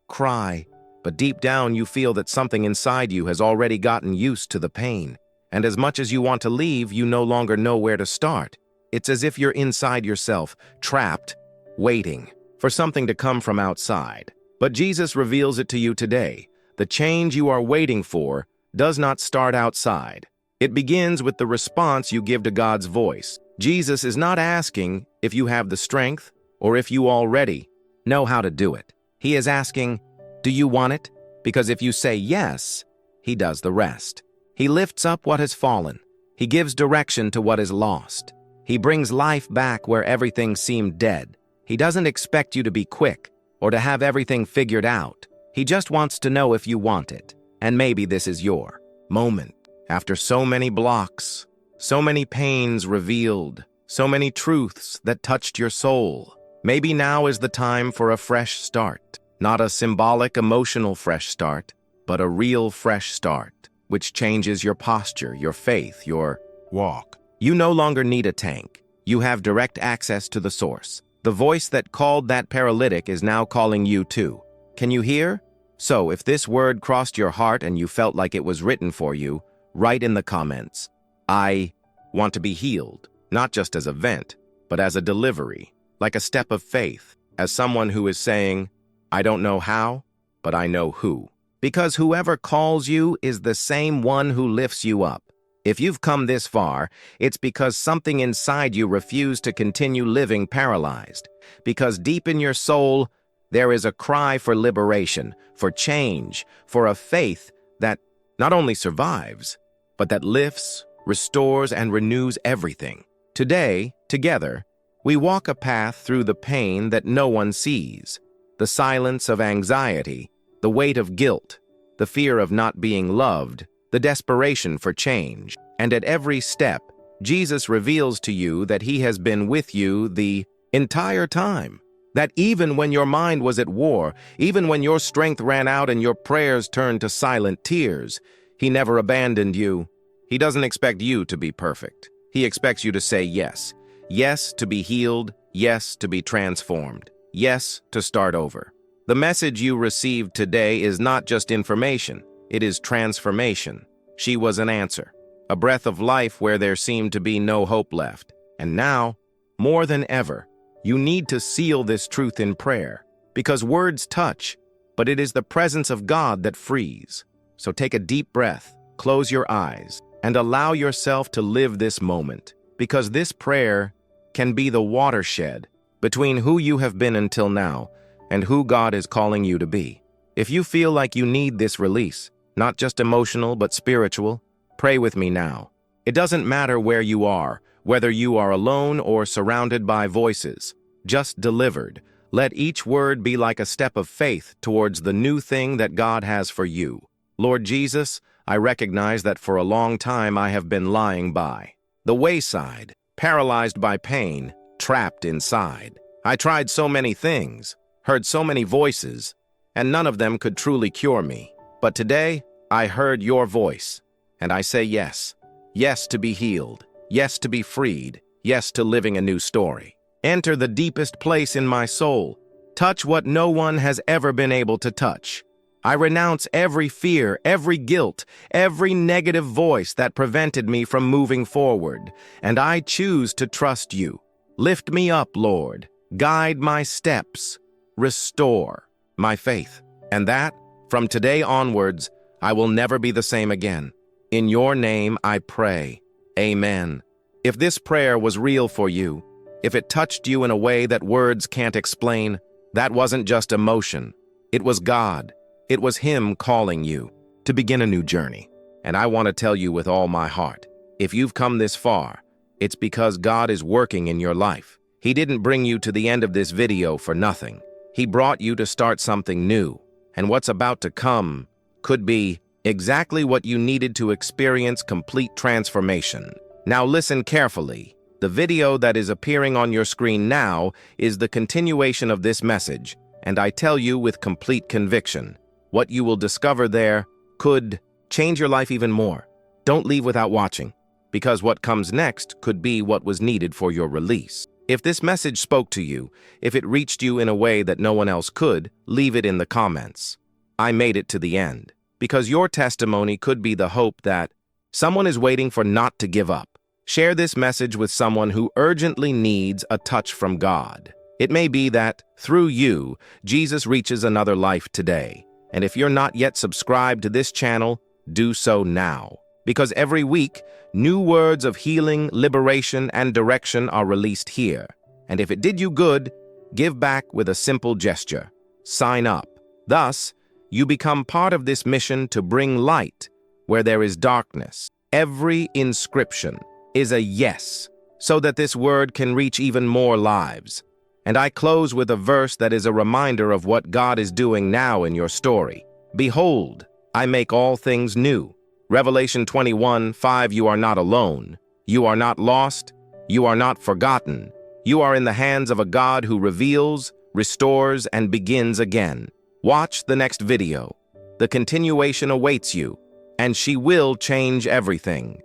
but deep down you feel that something inside you has already gotten used to the pain. And as much as you want to leave, you no longer know where to start. It's as if you're inside yourself, trapped, waiting for something to come from outside. But Jesus reveals it to you today. The change you are waiting for does not start outside. It begins with the response you give to God's voice. Jesus is not asking if you have the strength or if you already know how to do it. He is asking, do you want it? Because if you say yes, he does the rest. He lifts up what has fallen. He gives direction to what is lost. He brings life back where everything seemed dead. He doesn't expect you to be quick or to have everything figured out. He just wants to know if you want it. And maybe this is your moment. After so many blocks, so many pains revealed, so many truths that touched your soul, maybe now is the time for a fresh start. Not a symbolic, emotional fresh start, but a real fresh start, which changes your posture, your faith, your walk. You no longer need a tank. You have direct access to the source. The voice that called that paralytic is now calling you too. Can you hear? So, if this word crossed your heart and you felt like it was written for you, write in the comments, I want to be healed, not just as a vent, but as a delivery, like a step of faith, as someone who is saying, I don't know how, but I know who. Because whoever calls you is the same one who lifts you up. If you've come this far, it's because something inside you refused to continue living paralyzed. Because deep in your soul, there is a cry for liberation, for change, for a faith that not only survives, but that lifts, restores, and renews everything. Today, together, We walk a path through the pain that no one sees, the silence of anxiety, the weight of guilt, the fear of not being loved, the desperation for change. And at every step, Jesus reveals to you that he has been with you the entire time. That even when your mind was at war, even when your strength ran out and your prayers turned to silent tears, he never abandoned you. He doesn't expect you to be perfect. He expects you to say yes. Yes to be healed, yes to be transformed, yes to start over. The message you received today is not just information, it is transformation. She was an answer, a breath of life where there seemed to be no hope left. And now, more than ever, you need to seal this truth in prayer, because words touch, but it is the presence of God that frees. So take a deep breath, close your eyes, and allow yourself to live this moment, because this prayer can be the watershed between who you have been until now and who God is calling you to be. If you feel like you need this release, not just emotional but spiritual, pray with me now. It doesn't matter where you are, whether you are alone or surrounded by voices, just delivered. Let each word be like a step of faith towards the new thing that God has for you. Lord Jesus, I recognize that for a long time I have been lying by the wayside, paralyzed by pain, trapped inside. I tried so many things, heard so many voices, and none of them could truly cure me. But today, I heard your voice, and I say yes. Yes to be healed. Yes to be freed. Yes to living a new story. Enter the deepest place in my soul. Touch what no one has ever been able to touch. I renounce every fear, every guilt, every negative voice that prevented me from moving forward, and I choose to trust you. Lift me up, Lord. Guide my steps. Restore my faith. And that, from today onwards, I will never be the same again. In your name I pray. Amen. If this prayer was real for you, if it touched you in a way that words can't explain, that wasn't just emotion. It was God. It was Him calling you to begin a new journey. And I want to tell you with all my heart, if you've come this far, it's because God is working in your life. He didn't bring you to the end of this video for nothing. He brought you to start something new. And what's about to come could be exactly what you needed to experience complete transformation. Now listen carefully. The video that is appearing on your screen now is the continuation of this message, and I tell you with complete conviction, what you will discover there could change your life even more. Don't leave without watching, because what comes next could be what was needed for your release. If this message spoke to you, if it reached you in a way that no one else could, leave it in the comments. I made it to the end, because your testimony could be the hope that someone is waiting for not to give up. Share this message with someone who urgently needs a touch from God. It may be that, through you, Jesus reaches another life today. And if you're not yet subscribed to this channel, do so now. Because every week, new words of healing, liberation, and direction are released here. And if it did you good, give back with a simple gesture. Sign up. Thus, you become part of this mission to bring light where there is darkness. Every inscription is a yes, so that this word can reach even more lives. And I close with a verse that is a reminder of what God is doing now in your story. Behold, I make all things new. Revelation 21:5. You are not alone. You are not lost. You are not forgotten. You are in the hands of a God who reveals, restores, and begins again. Watch the next video. The continuation awaits you, and she will change everything.